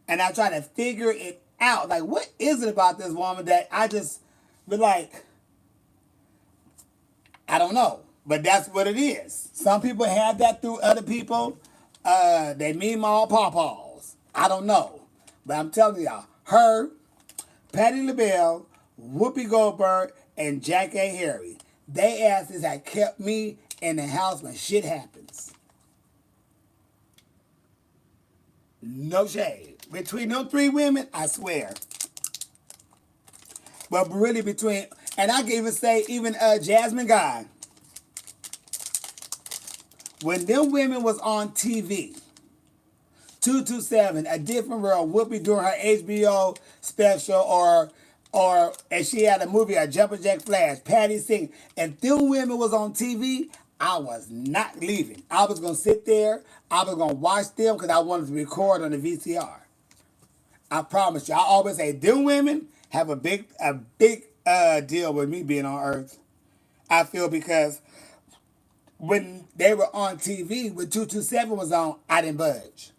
And I try to figure it out. Like, what is it about this woman that I just be like, I don't know. But that's what it is. Some people have that through other people. They meemaw pawpaws. I don't know. But I'm telling y'all, her, Patti LaBelle, Whoopi Goldberg, and Jack A. Harry. They asses had kept me in the house when shit happens. No shade. Between them three women, I swear. But really between, and I can even say, even Jasmine Guy, when them women was on TV, 227, A Different World, Whoopi doing her HBO special, or and she had a movie, a Jumper Jack Flash, Patty sing. If them women was on TV, I was not leaving. I was gonna sit there. I was gonna watch them because I wanted to record on the VCR. I promise you. I always say them women have a big deal with me being on Earth. I feel because when they were on TV, when 227 was on, I didn't budge.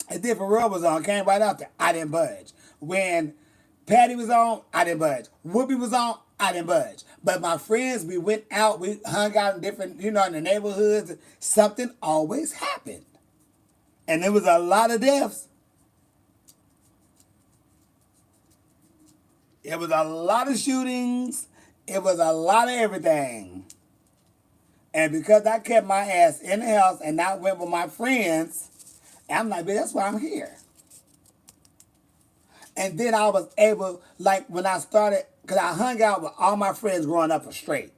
A Different World was on, came right out there. I didn't budge. When Patty was on, I didn't budge. Whoopi was on, I didn't budge. But my friends, we went out, we hung out in different, in the neighborhoods. Something always happened. And there was a lot of deaths. It was a lot of shootings. It was a lot of everything. And because I kept my ass in the house and not went with my friends, I'm like, "Bitch, that's why I'm here." And then I was able, like when I started, because I hung out with all my friends growing up straight.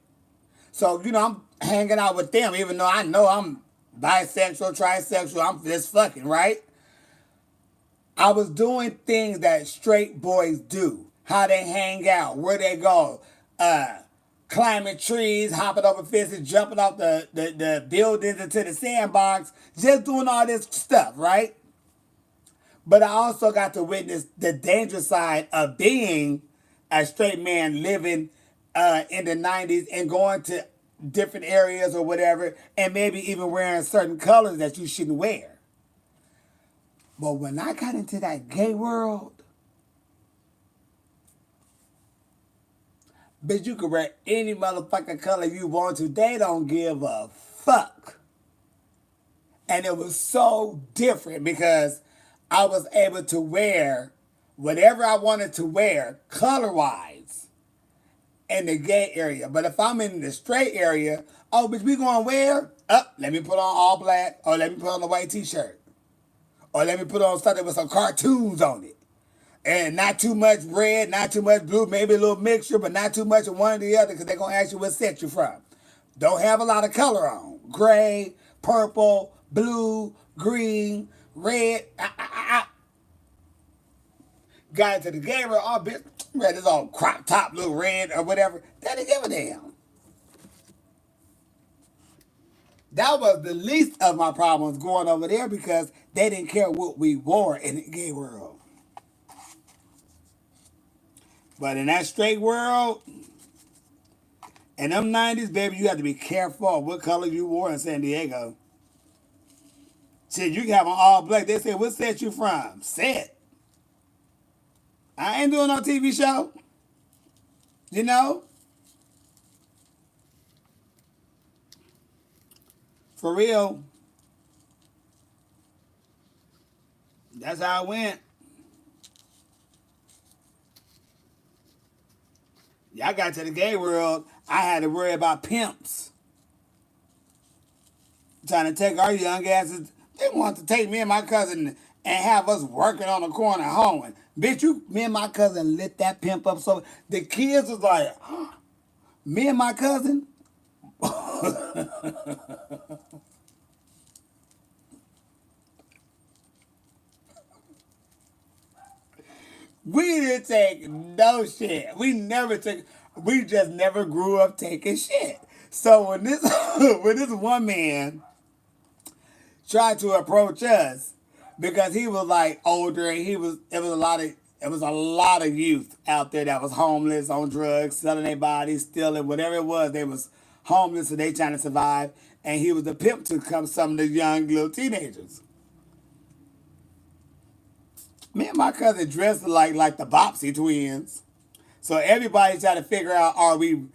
So, I'm hanging out with them, even though I know I'm bisexual, trisexual, I'm just fucking, right? I was doing things that straight boys do. How they hang out, where they go, climbing trees, hopping over fences, jumping off the buildings into the sandbox, just doing all this stuff, right? But I also got to witness the dangerous side of being a straight man living in the 90s and going to different areas or whatever, and maybe even wearing certain colors that you shouldn't wear. But when I got into that gay world, bitch, you can wear any motherfucking color you want to. They don't give a fuck. And it was so different because I was able to wear whatever I wanted to wear color-wise in the gay area. But if I'm in the straight area, oh, bitch, we going where? Let me put on all black, or let me put on a white t-shirt. Or let me put on something with some cartoons on it. And not too much red, not too much blue, maybe a little mixture, but not too much of one or the other because they're going to ask you what set you're from. Don't have a lot of color on. Gray, purple, blue, green, red. Got into the gay world, all bitch, red is all crop top, little red or whatever. They didn't give a damn. That was the least of my problems going over there because they didn't care what we wore in the gay world. But in that straight world, in them 90s, baby, you have to be careful what color you wore in San Diego. Shit, you can have on all black. They say, what set you from? Set. I ain't doing no TV show. You know? For real. That's how it went. I got to the gay world, I had to worry about pimps. Trying to take our young asses. They want to take me and my cousin and have us working on the corner hoeing. Bitch, me and my cousin lit that pimp up so the kids was like, me and my cousin? We didn't take no shit. We just never grew up taking shit. So when this when this one man tried to approach us, because he was like older and it was a lot of youth out there that was homeless, on drugs, selling their bodies, stealing, whatever it was, they was homeless and they trying to survive. And he was the pimp to come some of the young little teenagers. Me and my cousin dressed like the Bopsy twins. So everybody trying to figure out, are we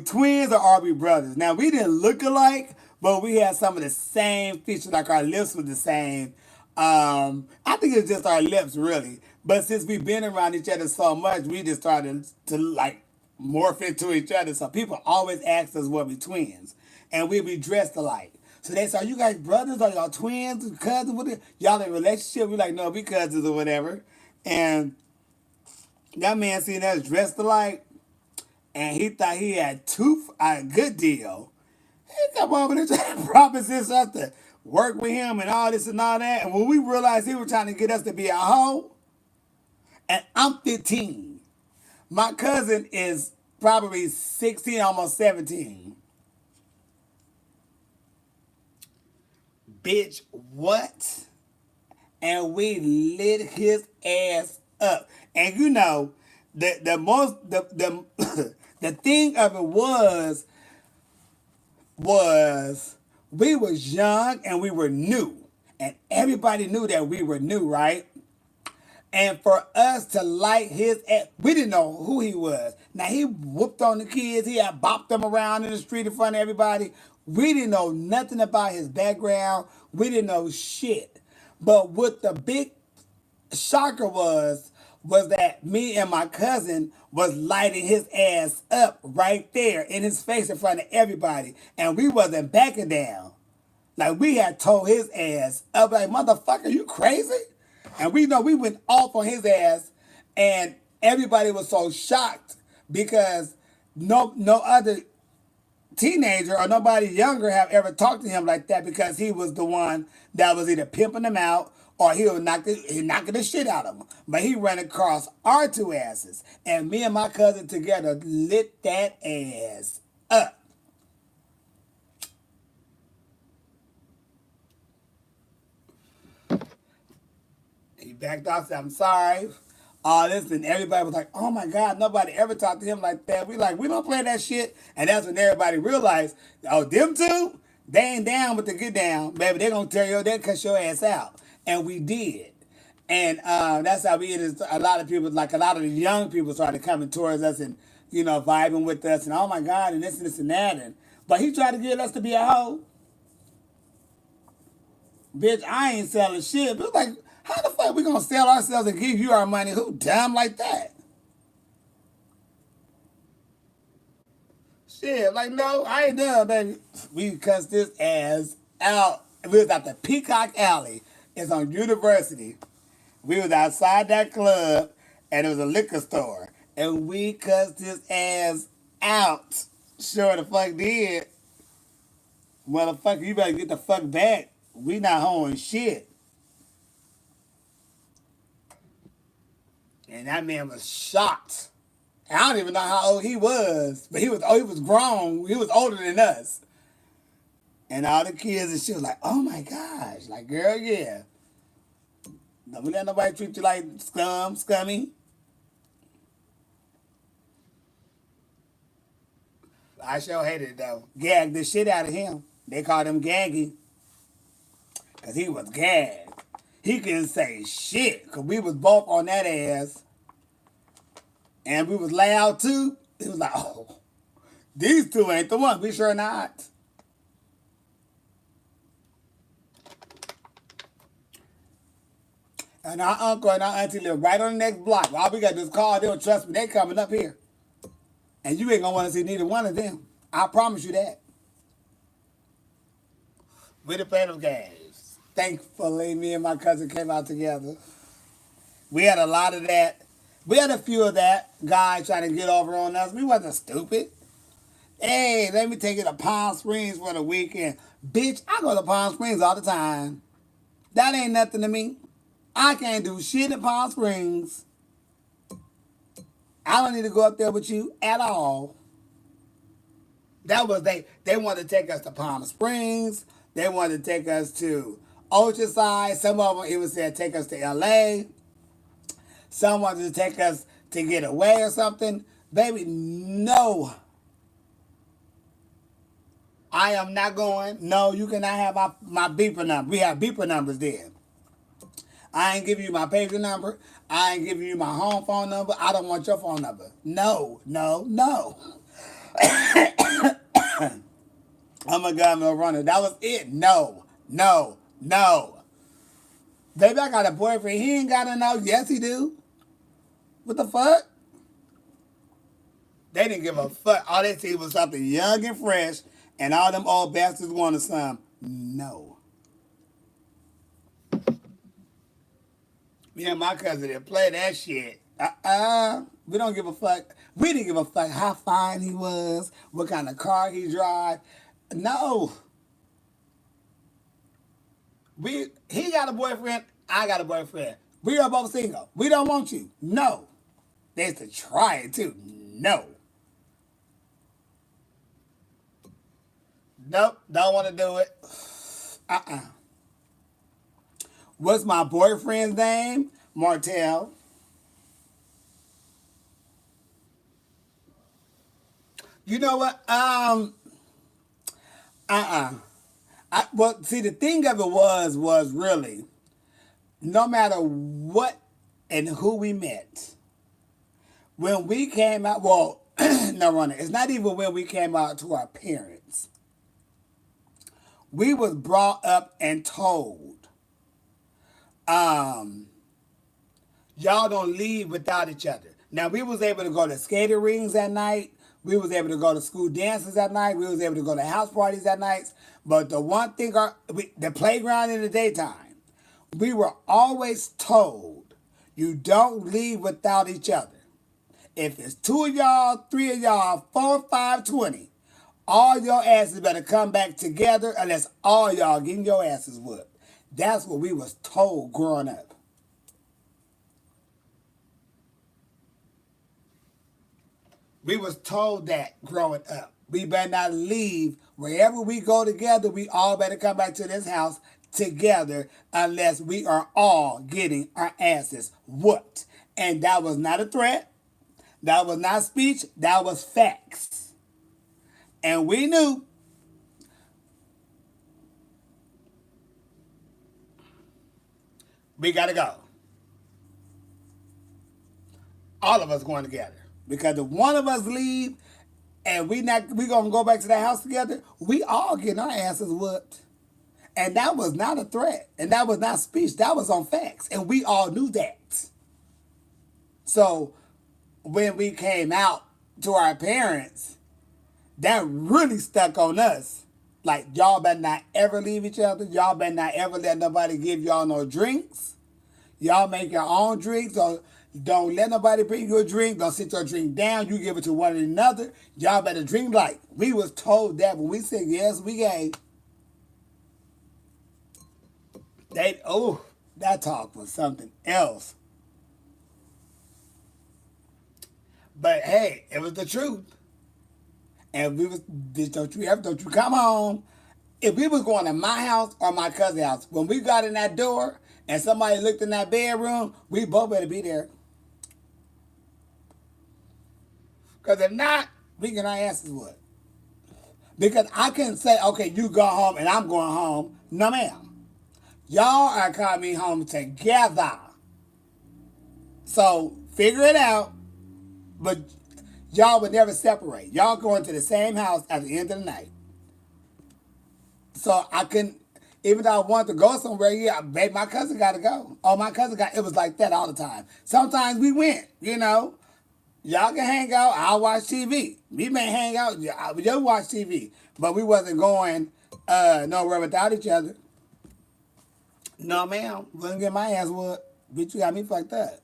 twins or are we brothers? Now, we didn't look alike, but we had some of the same features, like our lips were the same. I think it's just our lips, really. But since we've been around each other so much, we just started to like morph into each other. So people always ask us were we twins. And we be dressed alike. So they say, are you guys brothers? Are y'all twins? Cousins? What y'all in a relationship? We like, no, we cousins or whatever. And that man seen us dressed alike. And he thought he had a good deal. He come over there trying to promise us to work with him and all this and all that. And when we realized he was trying to get us to be a hoe, and I'm 15. My cousin is probably 16, almost 17. Bitch, what? And we lit his ass up. And you know, the thing of it was we was young and we were new. And everybody knew that we were new, right? And for us to light his ass, we didn't know who he was. Now, he whooped on the kids. He had bopped them around in the street in front of everybody. We didn't know nothing about his background. We didn't know shit. But what the big shocker was that me and my cousin was lighting his ass up right there in his face in front of everybody. And we wasn't backing down. Like, we had told his ass up like, motherfucker, you crazy? And we know we went off on his ass, and everybody was so shocked because no other teenager or nobody younger have ever talked to him like that, because he was the one that was either pimping them out or he was knocking the shit out of them. But he ran across our two asses, and me and my cousin together lit that ass up. He backed off, said, I'm sorry. All this, and everybody was like, oh my God, nobody ever talked to him like that. We like, we don't play that shit. And that's when everybody realized, oh, them two, they ain't down with the get down. Baby, they gonna tear they'll cut your ass out. And we did. And that's how we ended. A lot of people, like a lot of the young people started coming towards us and, you know, vibing with us. And oh my God, and this and that. But he tried to get us to be a hoe. Bitch, I ain't selling shit. But like, how the fuck we gonna sell ourselves and give you our money? Who dumb like that? Shit, like, no, I ain't done, baby. We cussed this ass out. We was at the Peacock Alley. It's on University. We was outside that club, and it was a liquor store. And we cussed his ass out. Sure the fuck did. Motherfucker, you better get the fuck back. We not holding shit. And that man was shocked. I don't even know how old he was, but he was grown. He was older than us. And all the kids and shit was like, oh my gosh. Like, girl, yeah. Don't let nobody treat you like scummy. I sure hated it though. Gagged the shit out of him. They called him Gaggy. Because he was gagged. He couldn't say shit. Because we was both on that ass. And we was loud too. It was like, oh, these two ain't the ones. We sure not. And our uncle and our auntie live right on the next block. All we got to do is call them. Trust me, they coming up here. And you ain't going to want to see neither one of them. I promise you that. We done played those games. Thankfully, me and my cousin came out together. We had a lot of that. We had a few of that guys trying to get over on us. We wasn't stupid. Hey, let me take you to Palm Springs for the weekend. Bitch, I go to Palm Springs all the time. That ain't nothing to me. I can't do shit in Palm Springs. I don't need to go up there with you at all. That was they wanted to take us to Palm Springs. They wanted to take us to Oceanside. Some of them even said take us to LA. Some wanted to take us to get away or something. Baby, no. I am not going. No, you cannot have my beeper number. We have beeper numbers there. I ain't giving you my pager number. I ain't giving you my home phone number. I don't want your phone number. No, no, no. Oh my God, no runner. That was it. No, no, no. Baby, I got a boyfriend. He ain't got to know. Yes, he do. What the fuck? They didn't give a fuck. All they see was something young and fresh, and all them old bastards wanted some. No. Me and my cousin didn't play that shit. We don't give a fuck. We didn't give a fuck how fine he was, what kind of car he drive. No. He got a boyfriend, I got a boyfriend. We are both single. We don't want you. No. They used to try it too. No. Nope, don't want to do it. Uh-uh. What's my boyfriend's name? Martell. You know what? Uh-uh. Well, see, the thing of it was really, no matter what and who we met, when we came out, well, no, running. It's not even when we came out to our parents. We was brought up and told, um, y'all don't leave without each other. Now we was able to go to skating rings at night. We was able to go to school dances at night. We was able to go to house parties at nights. But the one thing, the playground in the daytime, we were always told, you don't leave without each other. If it's 2 of y'all, 3 of y'all, 4, 5, 20, all your asses better come back together unless all y'all getting your asses whooped. That's what we was told growing up. We was told that growing up. We better not leave. Wherever we go together, we all better come back to this house together unless we are all getting our asses whooped. And that was not a threat. That was not speech. That was facts. And we knew we got to go. All of us going together. Because if one of us leave and we gonna go back to the house together, we all getting our asses whooped. And that was not a threat. And that was not speech. That was on facts. And we all knew that. So when we came out to our parents, that really stuck on us. Like, y'all better not ever leave each other. Y'all better not ever let nobody give y'all no drinks. Y'all make your own drinks. Or don't let nobody bring you a drink. Don't sit your drink down. You give it to one another. Y'all better drink like. We was told that when we said yes, we gave. That talk was something else. But hey, it was the truth. And we was, don't you come home. If we was going to my house or my cousin's house, when we got in that door and somebody looked in that bedroom, we both better be there. Because if not, we get our asses whooped. Because I couldn't say, okay, you go home and I'm going home. No, ma'am. Y'all are coming home together. So figure it out. But y'all would never separate. Y'all going to the same house at the end of the night. So I couldn't, even though I wanted to go somewhere, yeah, babe, my cousin got to go. Oh, it was like that all the time. Sometimes we went, Y'all can hang out, I'll watch TV. We may hang out, you'll watch TV. But we wasn't going nowhere without each other. No, ma'am. Wouldn't get my ass whooped. Bitch, you got me fucked up.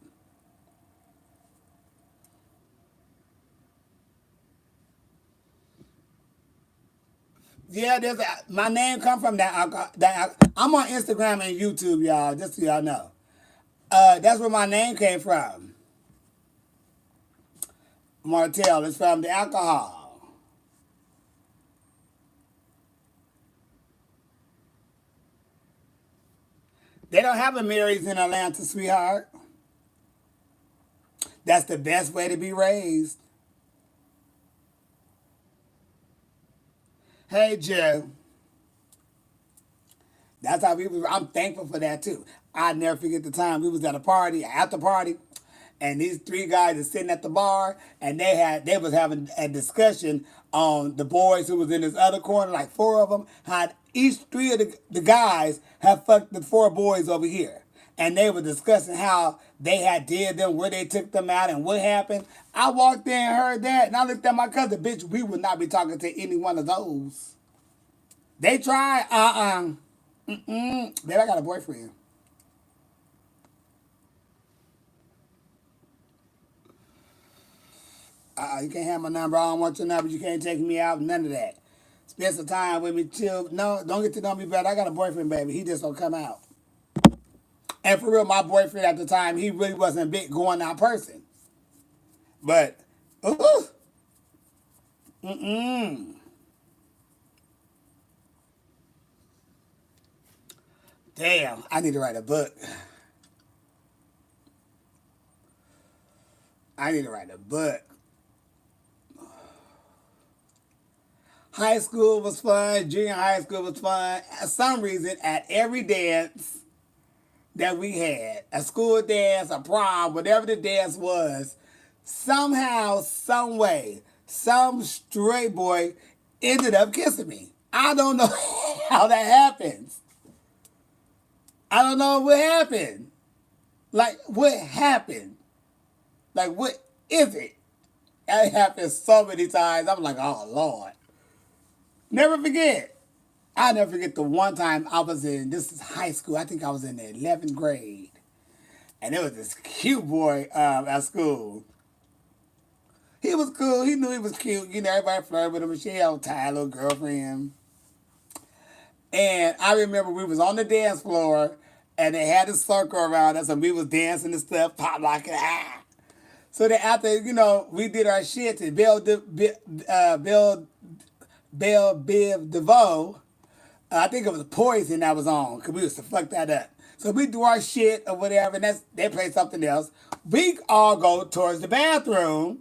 Yeah, my name come from that. I'm on Instagram and YouTube, y'all, just so y'all know. That's where my name came from. Martell is from the alcohol. They don't have a Mary's in Atlanta, sweetheart. That's the best way to be raised. Hey, Joe. That's how I'm thankful for that too. I never forget the time we was at a party, after party, and these 3 guys are sitting at the bar, and they was having a discussion on the boys who was in this other corner, like 4 of them, had each 3 of the guys have fucked the 4 boys over here. and they were discussing how they had did them, where they took them out, and what happened. I walked in and heard that, and I looked at my cousin, bitch, we would not be talking to any one of those. They tried, Babe, I got a boyfriend. You can't have my number. I don't want your number. You can't take me out. None of that. Spend some time with me. Chill. No, don't get to know me better. I got a boyfriend, baby. He just don't come out. And for real, my boyfriend at the time, he really wasn't a big going out person. But, ooh, mm-mm. Damn, I need to write a book. I need to write a book. High school was fun. Junior high school was fun. For some reason, at every dance that we had, a school dance, a prom, whatever the dance was, somehow, some way, some stray boy ended up kissing me. I don't know how that happens. I don't know what happened. Like, what happened? Like, what is it? That happened so many times. I'm like, oh, Lord. Never forget. I'll never forget the one time I was in, this is high school. I think I was in the 11th grade. And there was this cute boy at school. He was cool. He knew he was cute. You know, everybody flirted with him. She had a tired little girlfriend. And I remember we was on the dance floor, and they had a circle around us, and we was dancing and stuff, pop locking, ah. So then after, you know, we did our shit, and Belle Biv DeVoe, I think it was Poison that was on, because we used to fuck that up. So we do our shit or whatever, and they play something else. We all go towards the bathroom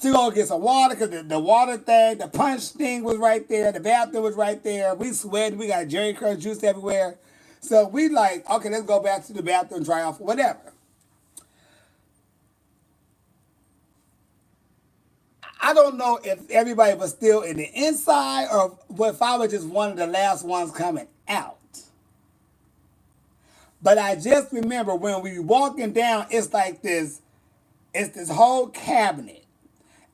to go get some water, because the water thing, the punch thing was right there, the bathroom was right there. We sweating, we got Jerry Curl juice everywhere. So we like, okay, let's go back to the bathroom, dry off, whatever. I don't know if everybody was still in the inside or if I was just one of the last ones coming out. But I just remember when we walking down, it's like it's this whole cabinet.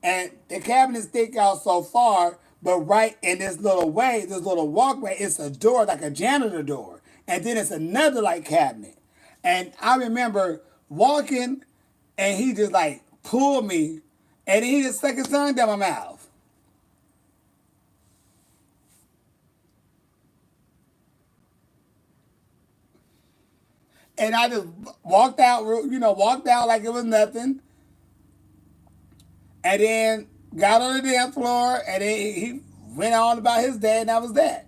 And the cabinet stick out so far, but right in this little way, this little walkway, it's a door, like a janitor door. And then it's another like cabinet. And I remember walking, and he just like pulled me, and then he just stuck his tongue down my mouth. And I just walked out, you know, walked out like it was nothing. And then got on the dance floor, and then he went on about his day, and that was that.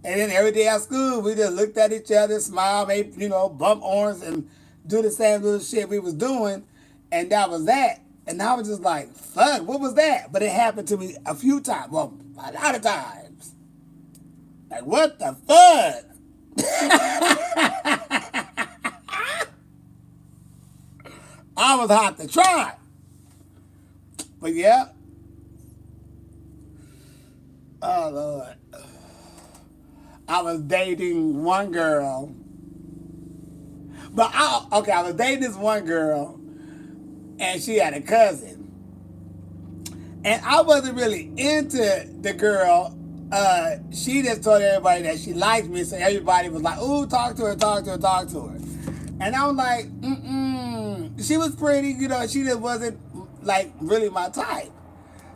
And then every day at school, we just looked at each other, smile, maybe, you know, bump arms, and do the same little shit we was doing, and that was that. And I was just like, fuck, what was that? But it happened to me a few times, well, a lot of times. Like, what the fuck? I was hot to try. But yeah. Oh, Lord. I was dating one girl. I was dating this one girl, and she had a cousin. And I wasn't really into the girl. She just told everybody that she liked me, so everybody was like, ooh, talk to her, talk to her, talk to her. And I was like, she was pretty, you know, she just wasn't, like, really my type.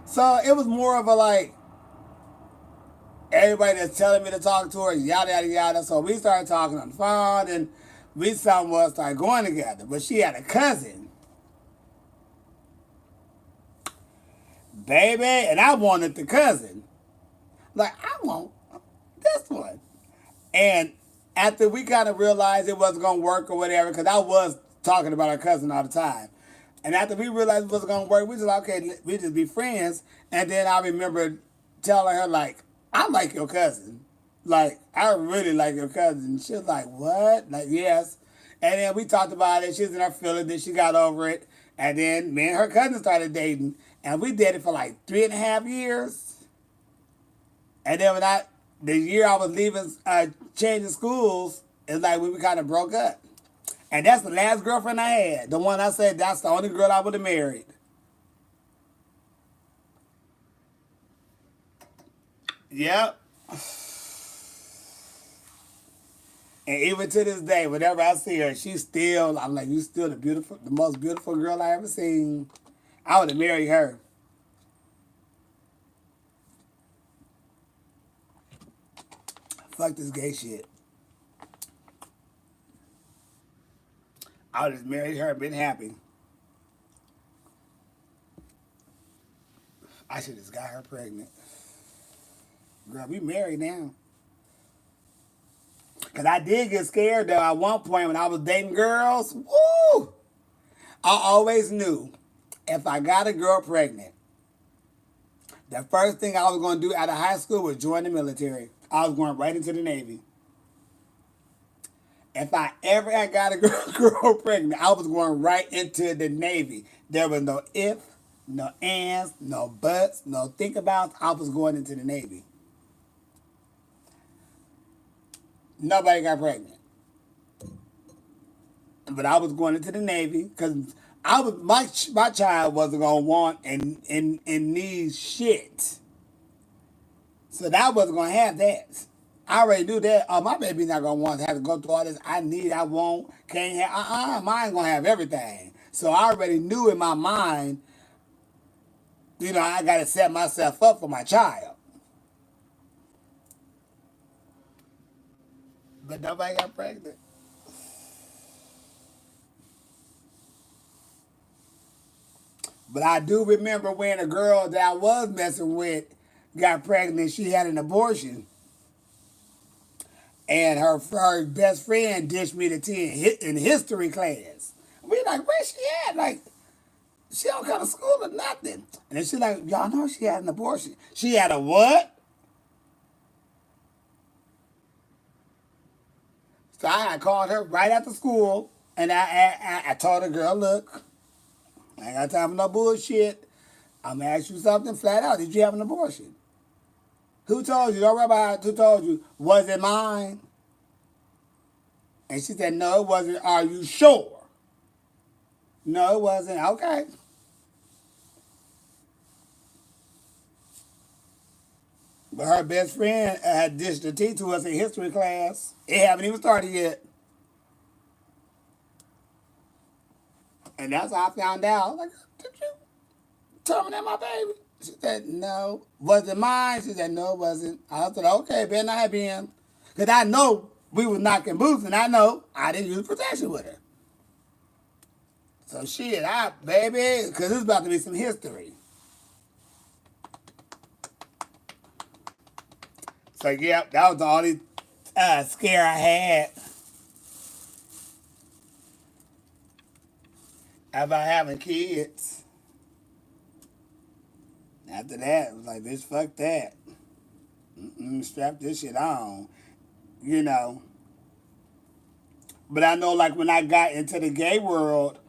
So it was more of a, like, everybody that's telling me to talk to her, yada, yada, yada. So we started talking on the phone, and we somewhat started going together. But she had a cousin. Baby, and I wanted the cousin. Like, I want this one. And after we kind of realized it wasn't going to work or whatever, because I was talking about our cousin all the time. And after we realized it wasn't going to work, we just like, okay, we just be friends. And then I remember telling her, like, I like your cousin. Like, I really like your cousin. She was like, what? Like, yes. And then we talked about it. She was in her feelings. Then she got over it. And then me and her cousin started dating. And we dated for like 3.5 years. And then the year I was leaving, changing schools, it's like we kind of broke up. And that's the last girlfriend I had. The one I said that's the only girl I would have married. Yep. And even to this day, whenever I see her, she's still, I'm like, you still the most beautiful girl I ever seen. I would have married her. Fuck this gay shit. I would have married her and been happy. I should have just got her pregnant. Girl, we married now. Because I did get scared, though, at one point when I was dating girls. Woo! I always knew if I got a girl pregnant, the first thing I was going to do out of high school was join the military. I was going right into the Navy. If I ever had got a girl pregnant, I was going right into the Navy. There was no if, no ands, no buts, no think about. I was going into the Navy. Nobody got pregnant. But I was going into the Navy because my child wasn't gonna want and need shit. So that wasn't gonna have that. I already knew that. Oh, my baby not gonna want to have to go through all this. I need, I won't, can't have. Mine's gonna have everything. So I already knew in my mind, I gotta set myself up for my child. But nobody got pregnant. But I do remember when a girl that I was messing with got pregnant, she had an abortion. And her best friend dished me the tea in history class. We like, where she at? Like, she don't come to school or nothing. And then she like, y'all know she had an abortion. She had a what? So I called her right after school, and I told the girl, look, I ain't got time for no bullshit. I'm gonna ask you something flat out. Did you have an abortion? Who told you? Don't worry about it. Who told you? Was it mine? And she said, no, it wasn't. Are you sure? No, it wasn't. Okay. But her best friend had dished the tea to us in history class. It haven't even started yet. And that's how I found out. Like, did you terminate my baby? She said, no. Was it mine? She said, no, it wasn't. I said, okay, better not have been. Because I know we was knocking boots, and I know I didn't use protection with her. So shit, baby, because it's about to be some history. So yeah, that was the only scare I had about having kids. After that, it was like, bitch, fuck that. Strap this shit on, you know. But I know, like, when I got into the gay world,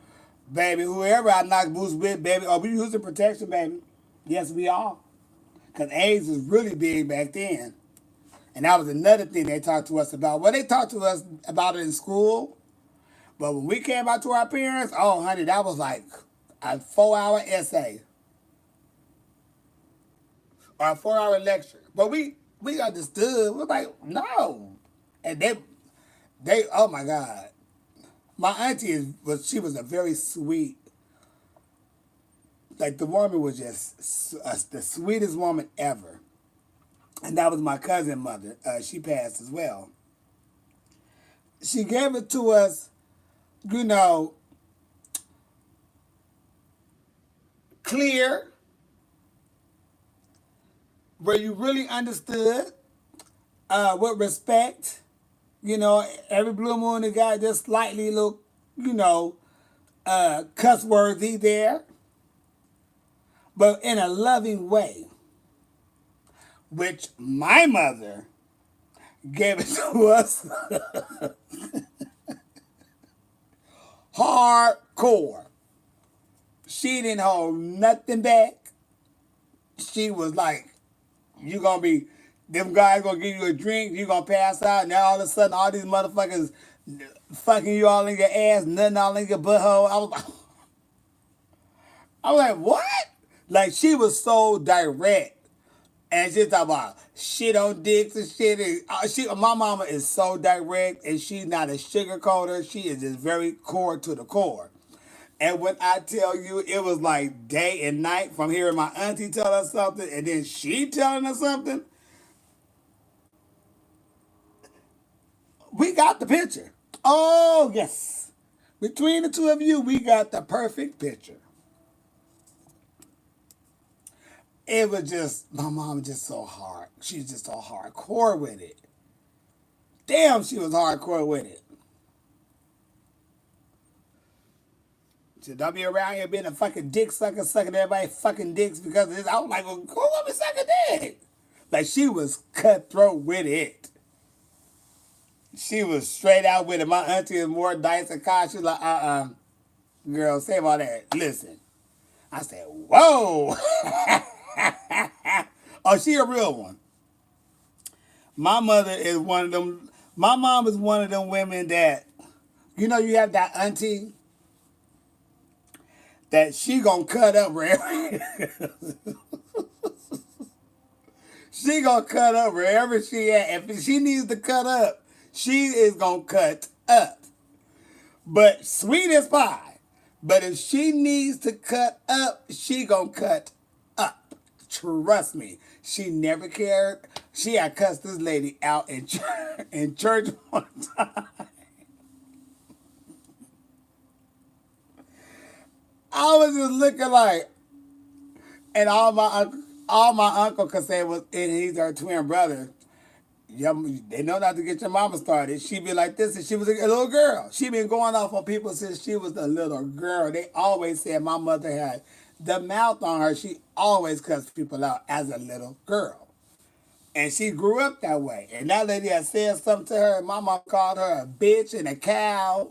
baby, whoever I knocked boots with, baby, we using protection, baby. Yes, we are. Because AIDS was really big back then. And that was another thing they talked to us about. Well, they talked to us about it in school. But when we came out to our parents, oh, honey, that was like a 4-hour essay. Or a 4-hour lecture. But we understood. We're like, no. And they, oh my God. My auntie she was a very sweet, like the woman was just the sweetest woman ever. And that was my cousin mother. She passed as well. She gave it to us, clear, where you really understood, with respect. Every blue moon it got just slightly little, cuss worthy there, but in a loving way, which my mother gave it to us hardcore. She didn't hold nothing back. She was like, you gonna be, them guys gonna give you a drink, you gonna pass out, and now all of a sudden all these motherfuckers fucking you all in your ass, nothing all in your butthole. I was like, what? Like she was so direct. And she talking about shit on dicks and shit. And, my mama is so direct, and she's not a sugarcoater. She is just very core to the core. And when I tell you, it was like day and night from hearing my auntie tell us something, and then she telling us something. We got the picture. Oh yes, between the two of you, we got the perfect picture. It was just my mom just so hard. She's just so hardcore with it. Damn, she was hardcore with it. So don't be around here being a fucking dick sucker, sucking everybody fucking dicks because of this. I was like, well, go let me suck a dick. Like she was cutthroat with it. She was straight out with it. My auntie is more dice and cash. She's like, girl, save all that. Listen. I said, whoa. Oh, she a real one. My mother is one of them. My mom is one of them women that, you have that auntie that she gonna cut up, right? She gonna cut up wherever she at. If she needs to cut up, she is gonna cut up. But sweet as pie. But if she needs to cut up, she gonna cut up. Trust me. She never cared. She had cussed this lady out in church one time. I was just looking like, and all my uncle could say was, and he's her twin brother. Yeah, they know not to get your mama started. She be like this, and she was a little girl. She been going off on people since she was a little girl. They always said my mother had the mouth on her. She always cussed people out as a little girl. And she grew up that way. And that lady had said something to her, and my mom called her a bitch and a cow.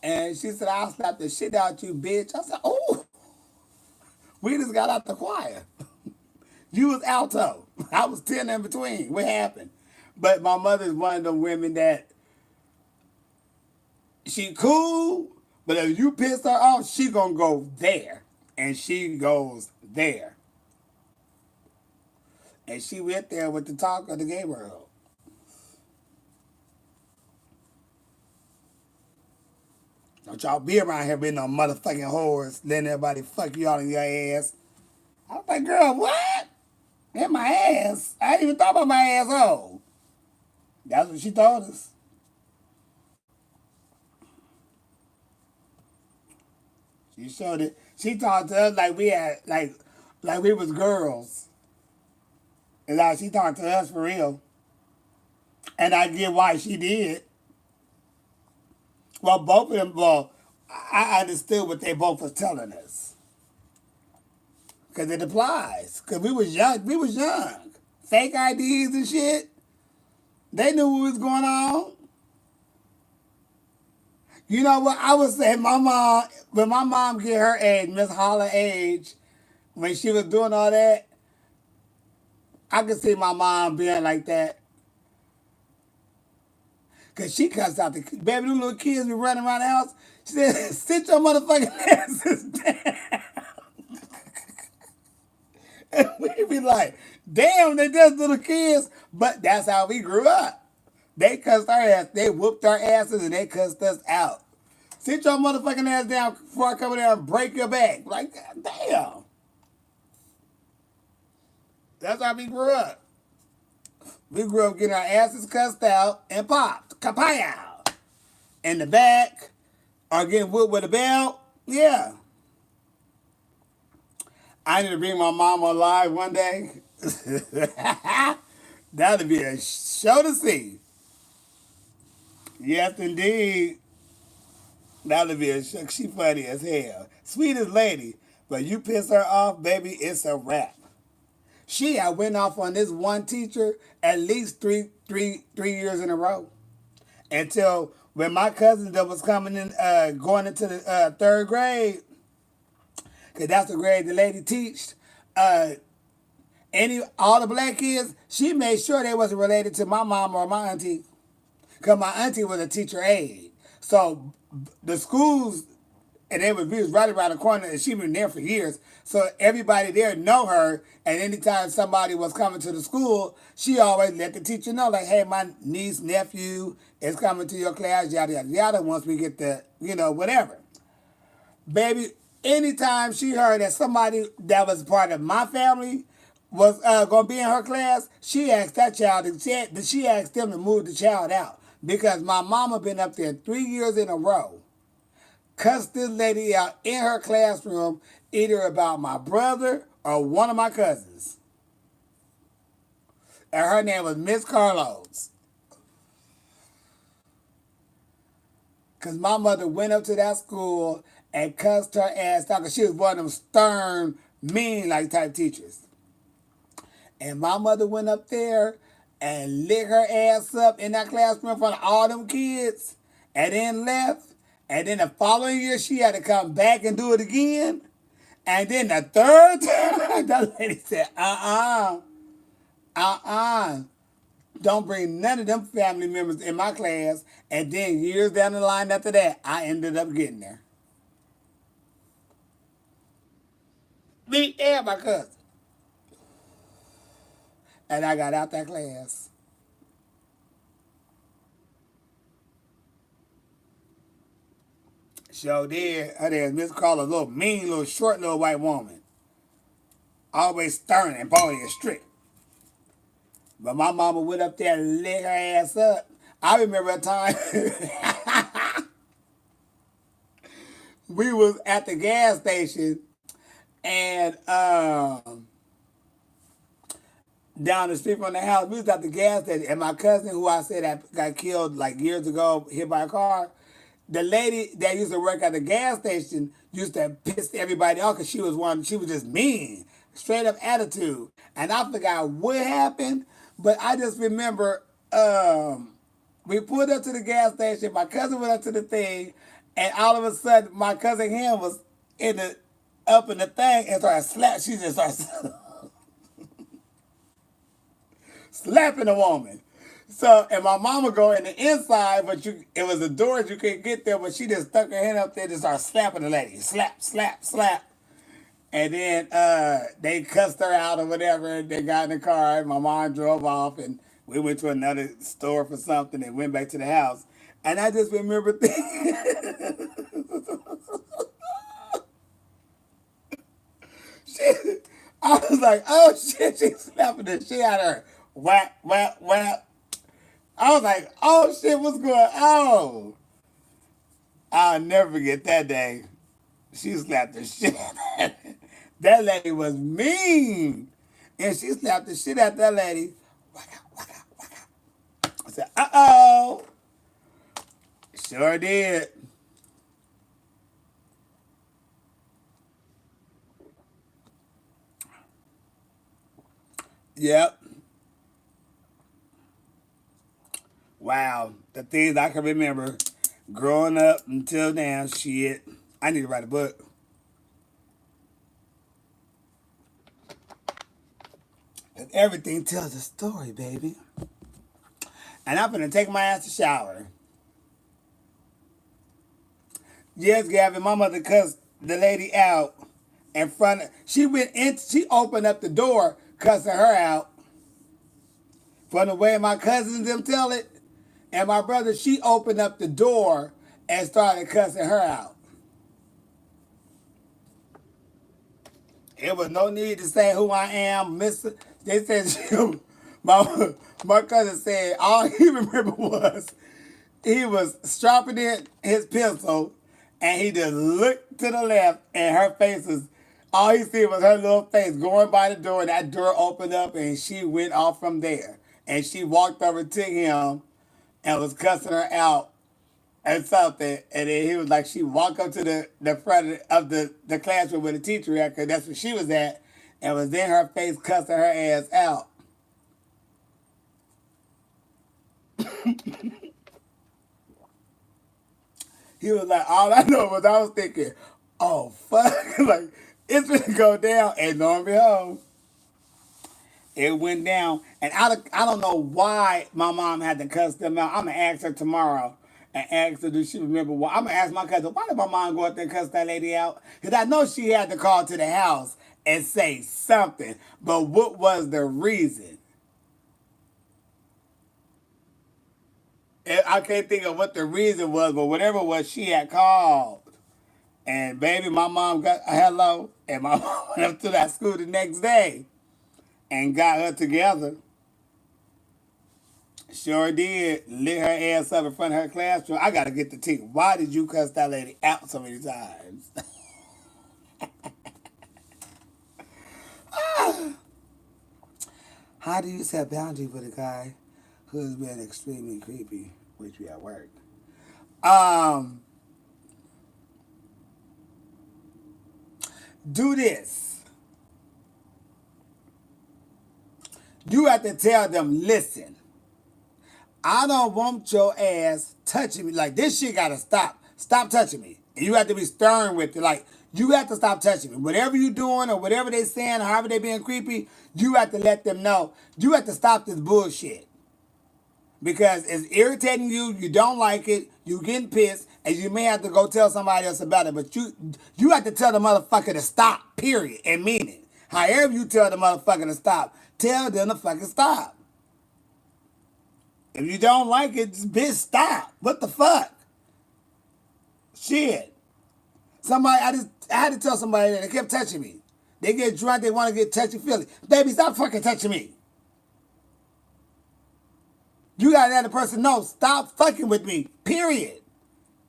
And she said, I'll slap the shit out you, bitch. I said, oh, we just got out the choir. You was alto. I was 10 in between. What happened? But my mother's one of them women that she cool, but if you piss her off, she gonna go there. And she goes there. And she went there with the talk of the neighborhood. Don't y'all be around here being no motherfucking whores, letting everybody fuck you all in your ass. I was like, girl, what? In my ass? I ain't even thought about my asshole. That's what she told us. She showed it. She talked to us like we had like we was girls. And like she talked to us for real. And I get why she did. Well, both of them, I understood what they both was telling us. Because it applies. Because we was young. We was young. Fake IDs and shit. They knew what was going on. You know what? I would say when my mom get her age, Miss Holler age, when she was doing all that, I could see my mom being like that. Because she cussed out the baby, them little kids be running around the house. She said, sit your motherfucking asses down. And we be like, damn, they just little kids. But that's how we grew up. They cussed our ass. They whooped our asses and they cussed us out. Sit your motherfucking ass down before I come in there and break your back. Like, God damn. That's how we grew up. We grew up getting our asses cussed out and popped. Kapow! In the back. Or getting whooped with a belt. Yeah. I need to bring my mama alive one day. That'll be a show to see. Yes, indeed. That'll be a show. She funny as hell. Sweetest lady. But you piss her off, baby, it's a wrap. I went off on this one teacher at least three years in a row. Until when my cousin that was coming in, going into the third grade, because that's the grade the lady teached, all the black kids, she made sure they wasn't related to my mom or my auntie. because my auntie was a teacher aide. So the schools, and we was right around the corner, and she been there for years. So everybody there know her, and anytime somebody was coming to the school, she always let the teacher know, like, hey, my niece, nephew is coming to your class, yada, yada, yada, once we get the, whatever. Baby, anytime she heard that somebody that was part of my family was going to be in her class, she asked that child, she asked them to move the child out. Because my mama been up there 3 years in a row, cussed this lady out in her classroom, either about my brother or one of my cousins. And her name was Miss Carlos. Because my mother went up to that school and cussed her ass out, because she was one of them stern, mean like type teachers. And my mother went up there and lit her ass up in that classroom in front of all them kids, and then left. And then the following year, she had to come back and do it again. And then the third time, that lady said, don't bring none of them family members in my class. And then years down the line after that, I ended up getting there. Me and my cousin. And I got out that class. So did. Her name Miss Carla, a little mean, little short, little white woman. Always stern and bony and strict. But my mama went up there and lit her ass up. I remember a time we was at the gas station, and down the street from the house, we was at the gas station, and my cousin, who I said that got killed like years ago, hit by a car, the lady that used to work at the gas station used to piss everybody off because she was just mean, straight up attitude. And I forgot what happened, but I just remember we pulled up to the gas station, my cousin went up to the thing, and all of a sudden my cousin hand was up in the thing and started she just started slapping the woman. So, and my mama go in the inside, but it was the doors you couldn't get there, but she just stuck her hand up there and started slapping the lady. Slap, slap, slap. And then they cussed her out or whatever. They got in the car, and my mom drove off, and we went to another store for something and went back to the house. And I just remember thinking, I was like, oh shit, she's slapping the shit out of her. Whap, whap, whap. I was like, oh shit, what's going on? I'll never forget that day. She slapped the shit out of that. That lady was mean. And she slapped the shit out of that lady. Waka, waka, waka. I said, uh-oh. Sure did. Yep. Wow. The things I can remember growing up until now, shit. I need to write a book. And everything tells a story, baby. And I'm gonna take my ass to shower. Yes, Gavin, my mother cussed the lady out in front of, she opened up the door cussing her out. From the way my cousins them tell it, and my brother, she opened up the door and started cussing her out. It was no need to say who I am, Mister. They said my cousin said all he remembered was he was sharpening his pencil, and he just looked to the left, and her face was, all he see was her little face going by the door, and that door opened up, and she went off from there. And she walked over to him and was cussing her out and something. And then he was like, she walked up to the front of the classroom with the teacher at, because that's where she was at, and was in her face cussing her ass out. He was like, all I know was I was thinking, oh, fuck. Like, it's going to go down. And lo and behold, It went down, and I don't know why my mom had to cuss them out. I'm gonna ask her tomorrow and ask her, does she remember why? I'm gonna ask my cousin, why did my mom go out there and cuss that lady out? Because I know she had to call to the house and say something, but what was the reason? I can't think of what the reason was, but whatever it was, she had called. And baby, my mom got a hello, and my mom went up to that school the next day and got her together. Sure did. Lit her ass up in front of her classroom. I gotta get the tea. Why did you cuss that lady out so many times? How do you set boundaries with a guy who's been extremely creepy, which we at work? Um, do this. You have to tell them, listen, I don't want your ass touching me. Like, this shit gotta stop. Stop touching me. And you have to be stern with it. Like, you have to stop touching me. Whatever you doing or whatever they saying or however they being creepy, you have to let them know. You have to stop this bullshit. Because it's irritating you, you don't like it, you getting pissed, and you may have to go tell somebody else about it. But you have to tell the motherfucker to stop, period, and mean it. However you tell the motherfucker to stop, tell them to fucking stop. If you don't like it, just bitch, stop. What the fuck? Shit. I had to tell somebody that they kept touching me. They get drunk, they want to get touchy-feely. Baby, stop fucking touching me. You gotta let the person know, stop fucking with me, period.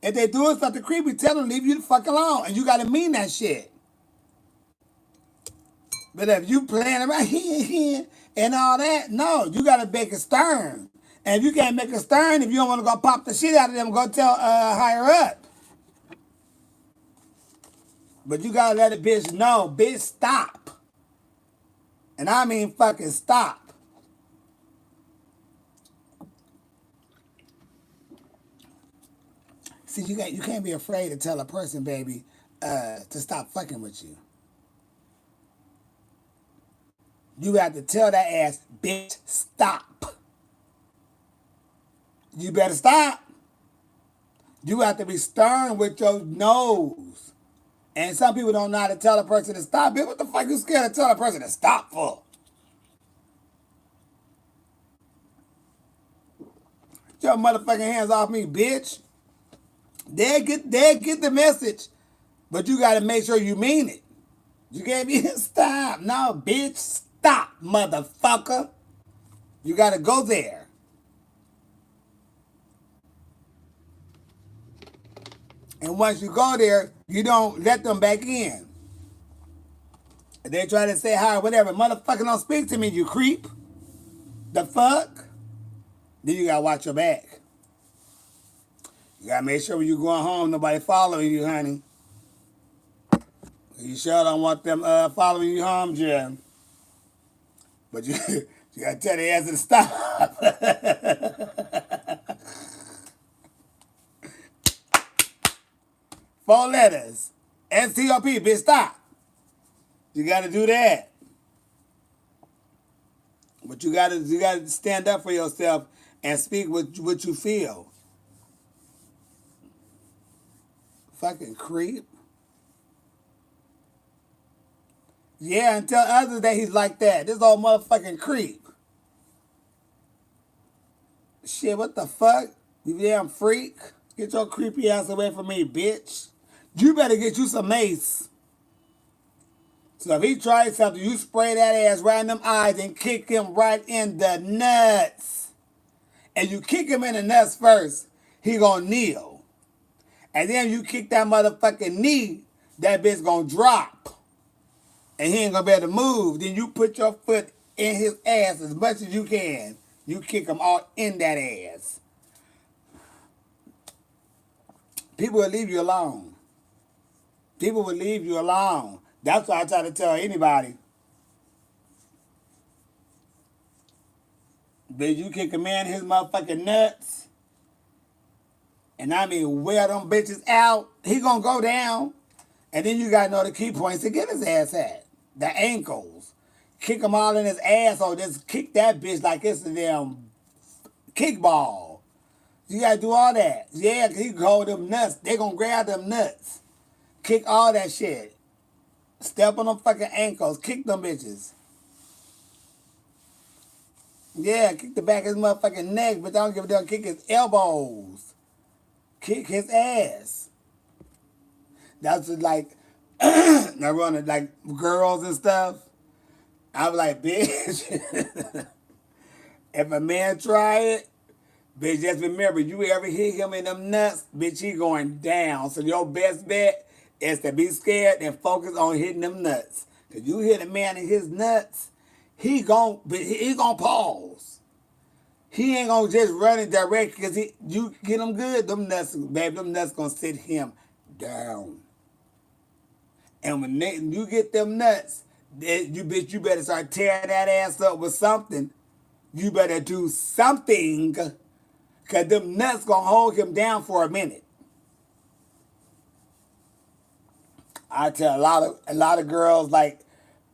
If they doing something creepy, tell them leave you the fuck alone. And you gotta mean that shit. But if you playing around and all that, no, you gotta make it stern. And if you can't make it stern, if you don't want to go pop the shit out of them, go tell higher up. But you gotta let a bitch know, bitch, stop. And I mean fucking stop. See, you can't be afraid to tell a person, baby, to stop fucking with you. You have to tell that ass, bitch, stop. You better stop. You have to be stern with your nose. And some people don't know how to tell a person to stop. Bitch, what the fuck you scared to tell a person to stop for? Get your motherfucking hands off me, bitch. They get the message, but you gotta make sure you mean it. You can't be stop. No, bitch, stop, motherfucker. You gotta go there. And once you go there, you don't let them back in. If they try to say hi or whatever, motherfucker don't speak to me, you creep. The fuck? Then you gotta watch your back. You gotta make sure when you going home, nobody following you, honey. You sure don't want them following you home, Jim. But you gotta tell the ass to stop. 4 letters. STOP, bitch, stop. You gotta do that. But you gotta stand up for yourself and speak what you feel. Fucking creep. Yeah, and tell others that he's like that. This old motherfucking creep. Shit, what the fuck? You damn freak. Get your creepy ass away from me, bitch. You better get you some mace. So if he tries something, you spray that ass right in them eyes and kick him right in the nuts. And you kick him in the nuts first, he gonna kneel. And then you kick that motherfucking knee, that bitch gonna drop. And he ain't gonna be able to move. Then you put your foot in his ass as much as you can. You kick him all in that ass. People will leave you alone. People will leave you alone. That's why I try to tell anybody. Bitch, you kick a man in his motherfucking nuts. And I mean, wear them bitches out. He gonna go down. And then you gotta know the key points to get his ass at. The ankles. kick him all in his ass or just kick that bitch like it's a damn kickball. You gotta do all that. Yeah, 'cause he can hold them nuts. They gonna grab them nuts. Kick all that shit. Step on them fucking ankles. Kick them bitches. Yeah, kick the back of his motherfucking neck, but I don't give a damn. Kick his elbows. Kick his ass. That's just like, I run it like girls and stuff. I'm like, bitch, if a man try it, bitch, just remember, you ever hit him in them nuts, bitch, he going down. So your best bet is to be scared and focus on hitting them nuts. Because you hit a man in his nuts, he gon' pause. He ain't gonna just run it direct because you get him good, them nuts, baby, them nuts gonna sit him down. And when you get them nuts, you better start tearing that ass up with something. You better do something, because them nuts gonna hold him down for a minute. I tell a lot of girls, like,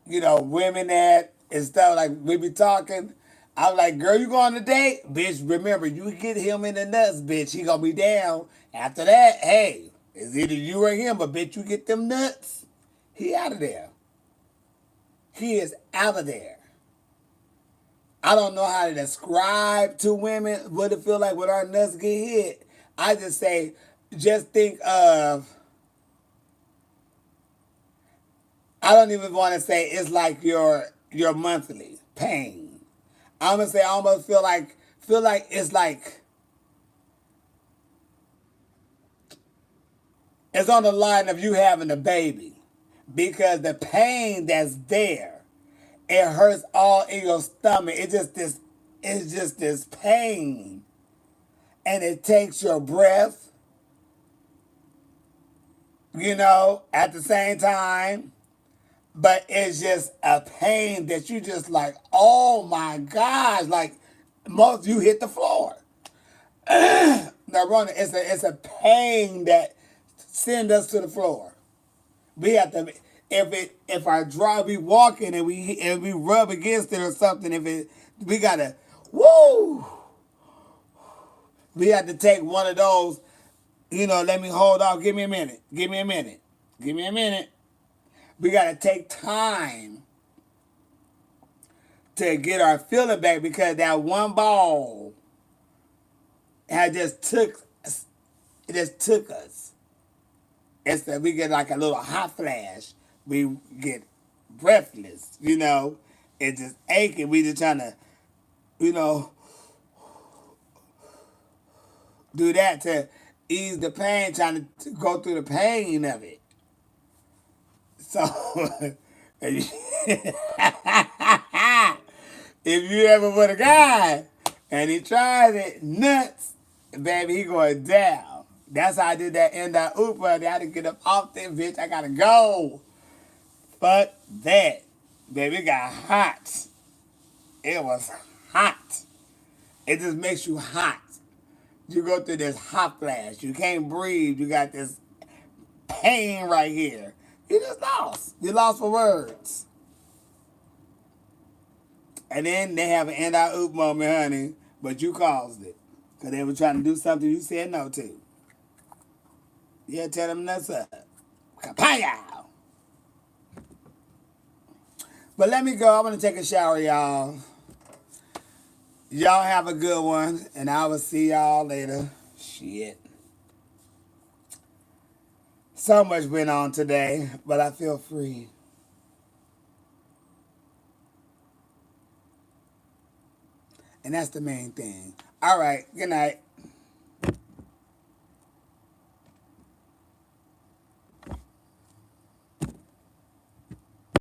women that and stuff, like, we be talking. I'm like, girl, you go on a date? Bitch, remember, you get him in the nuts, bitch, he gonna be down. After that, hey, it's either you or him, but bitch, you get them nuts, he out of there. He is out of there. I don't know how to describe to women what it feel like when our nuts get hit. I just say, just think of, I don't even want to say it's like your monthly pain. I'm gonna say I almost feel like it's like it's on the line of you having a baby, because the pain that's there, it hurts all in your stomach. It's just this pain, and it takes your breath, at the same time. But it's just a pain that you just like, oh my gosh, like most you hit the floor. Now, Rona, it's a pain that send us to the floor. We have to, if our drive, we walking and we rub against it or something, we gotta, woo. We have to take one of those, let me hold off. Give me a minute. Give me a minute. Give me a minute. We got to take time to get our feeling back, because that one ball took us. It's that we get like a little hot flash. We get breathless, It's just aching. We just trying to, do that to ease the pain, trying to go through the pain of it. So, if you ever with a guy and he tries it, nuts, baby, he going down. That's how I did that in that Uber. I had to get up off there, bitch. I gotta go. Fuck that. Baby, it got hot. It was hot. It just makes you hot. You go through this hot flash. You can't breathe. You got this pain right here. You just lost. You lost for words. And then they have an end-out-oop moment, honey, but you caused it. Because they were trying to do something you said no to. Yeah, tell them nuts up. Kapow! But let me go. I'm going to take a shower, y'all. Y'all have a good one, and I will see y'all later. Shit. So much went on today, but I feel free. And that's the main thing. All right, good night.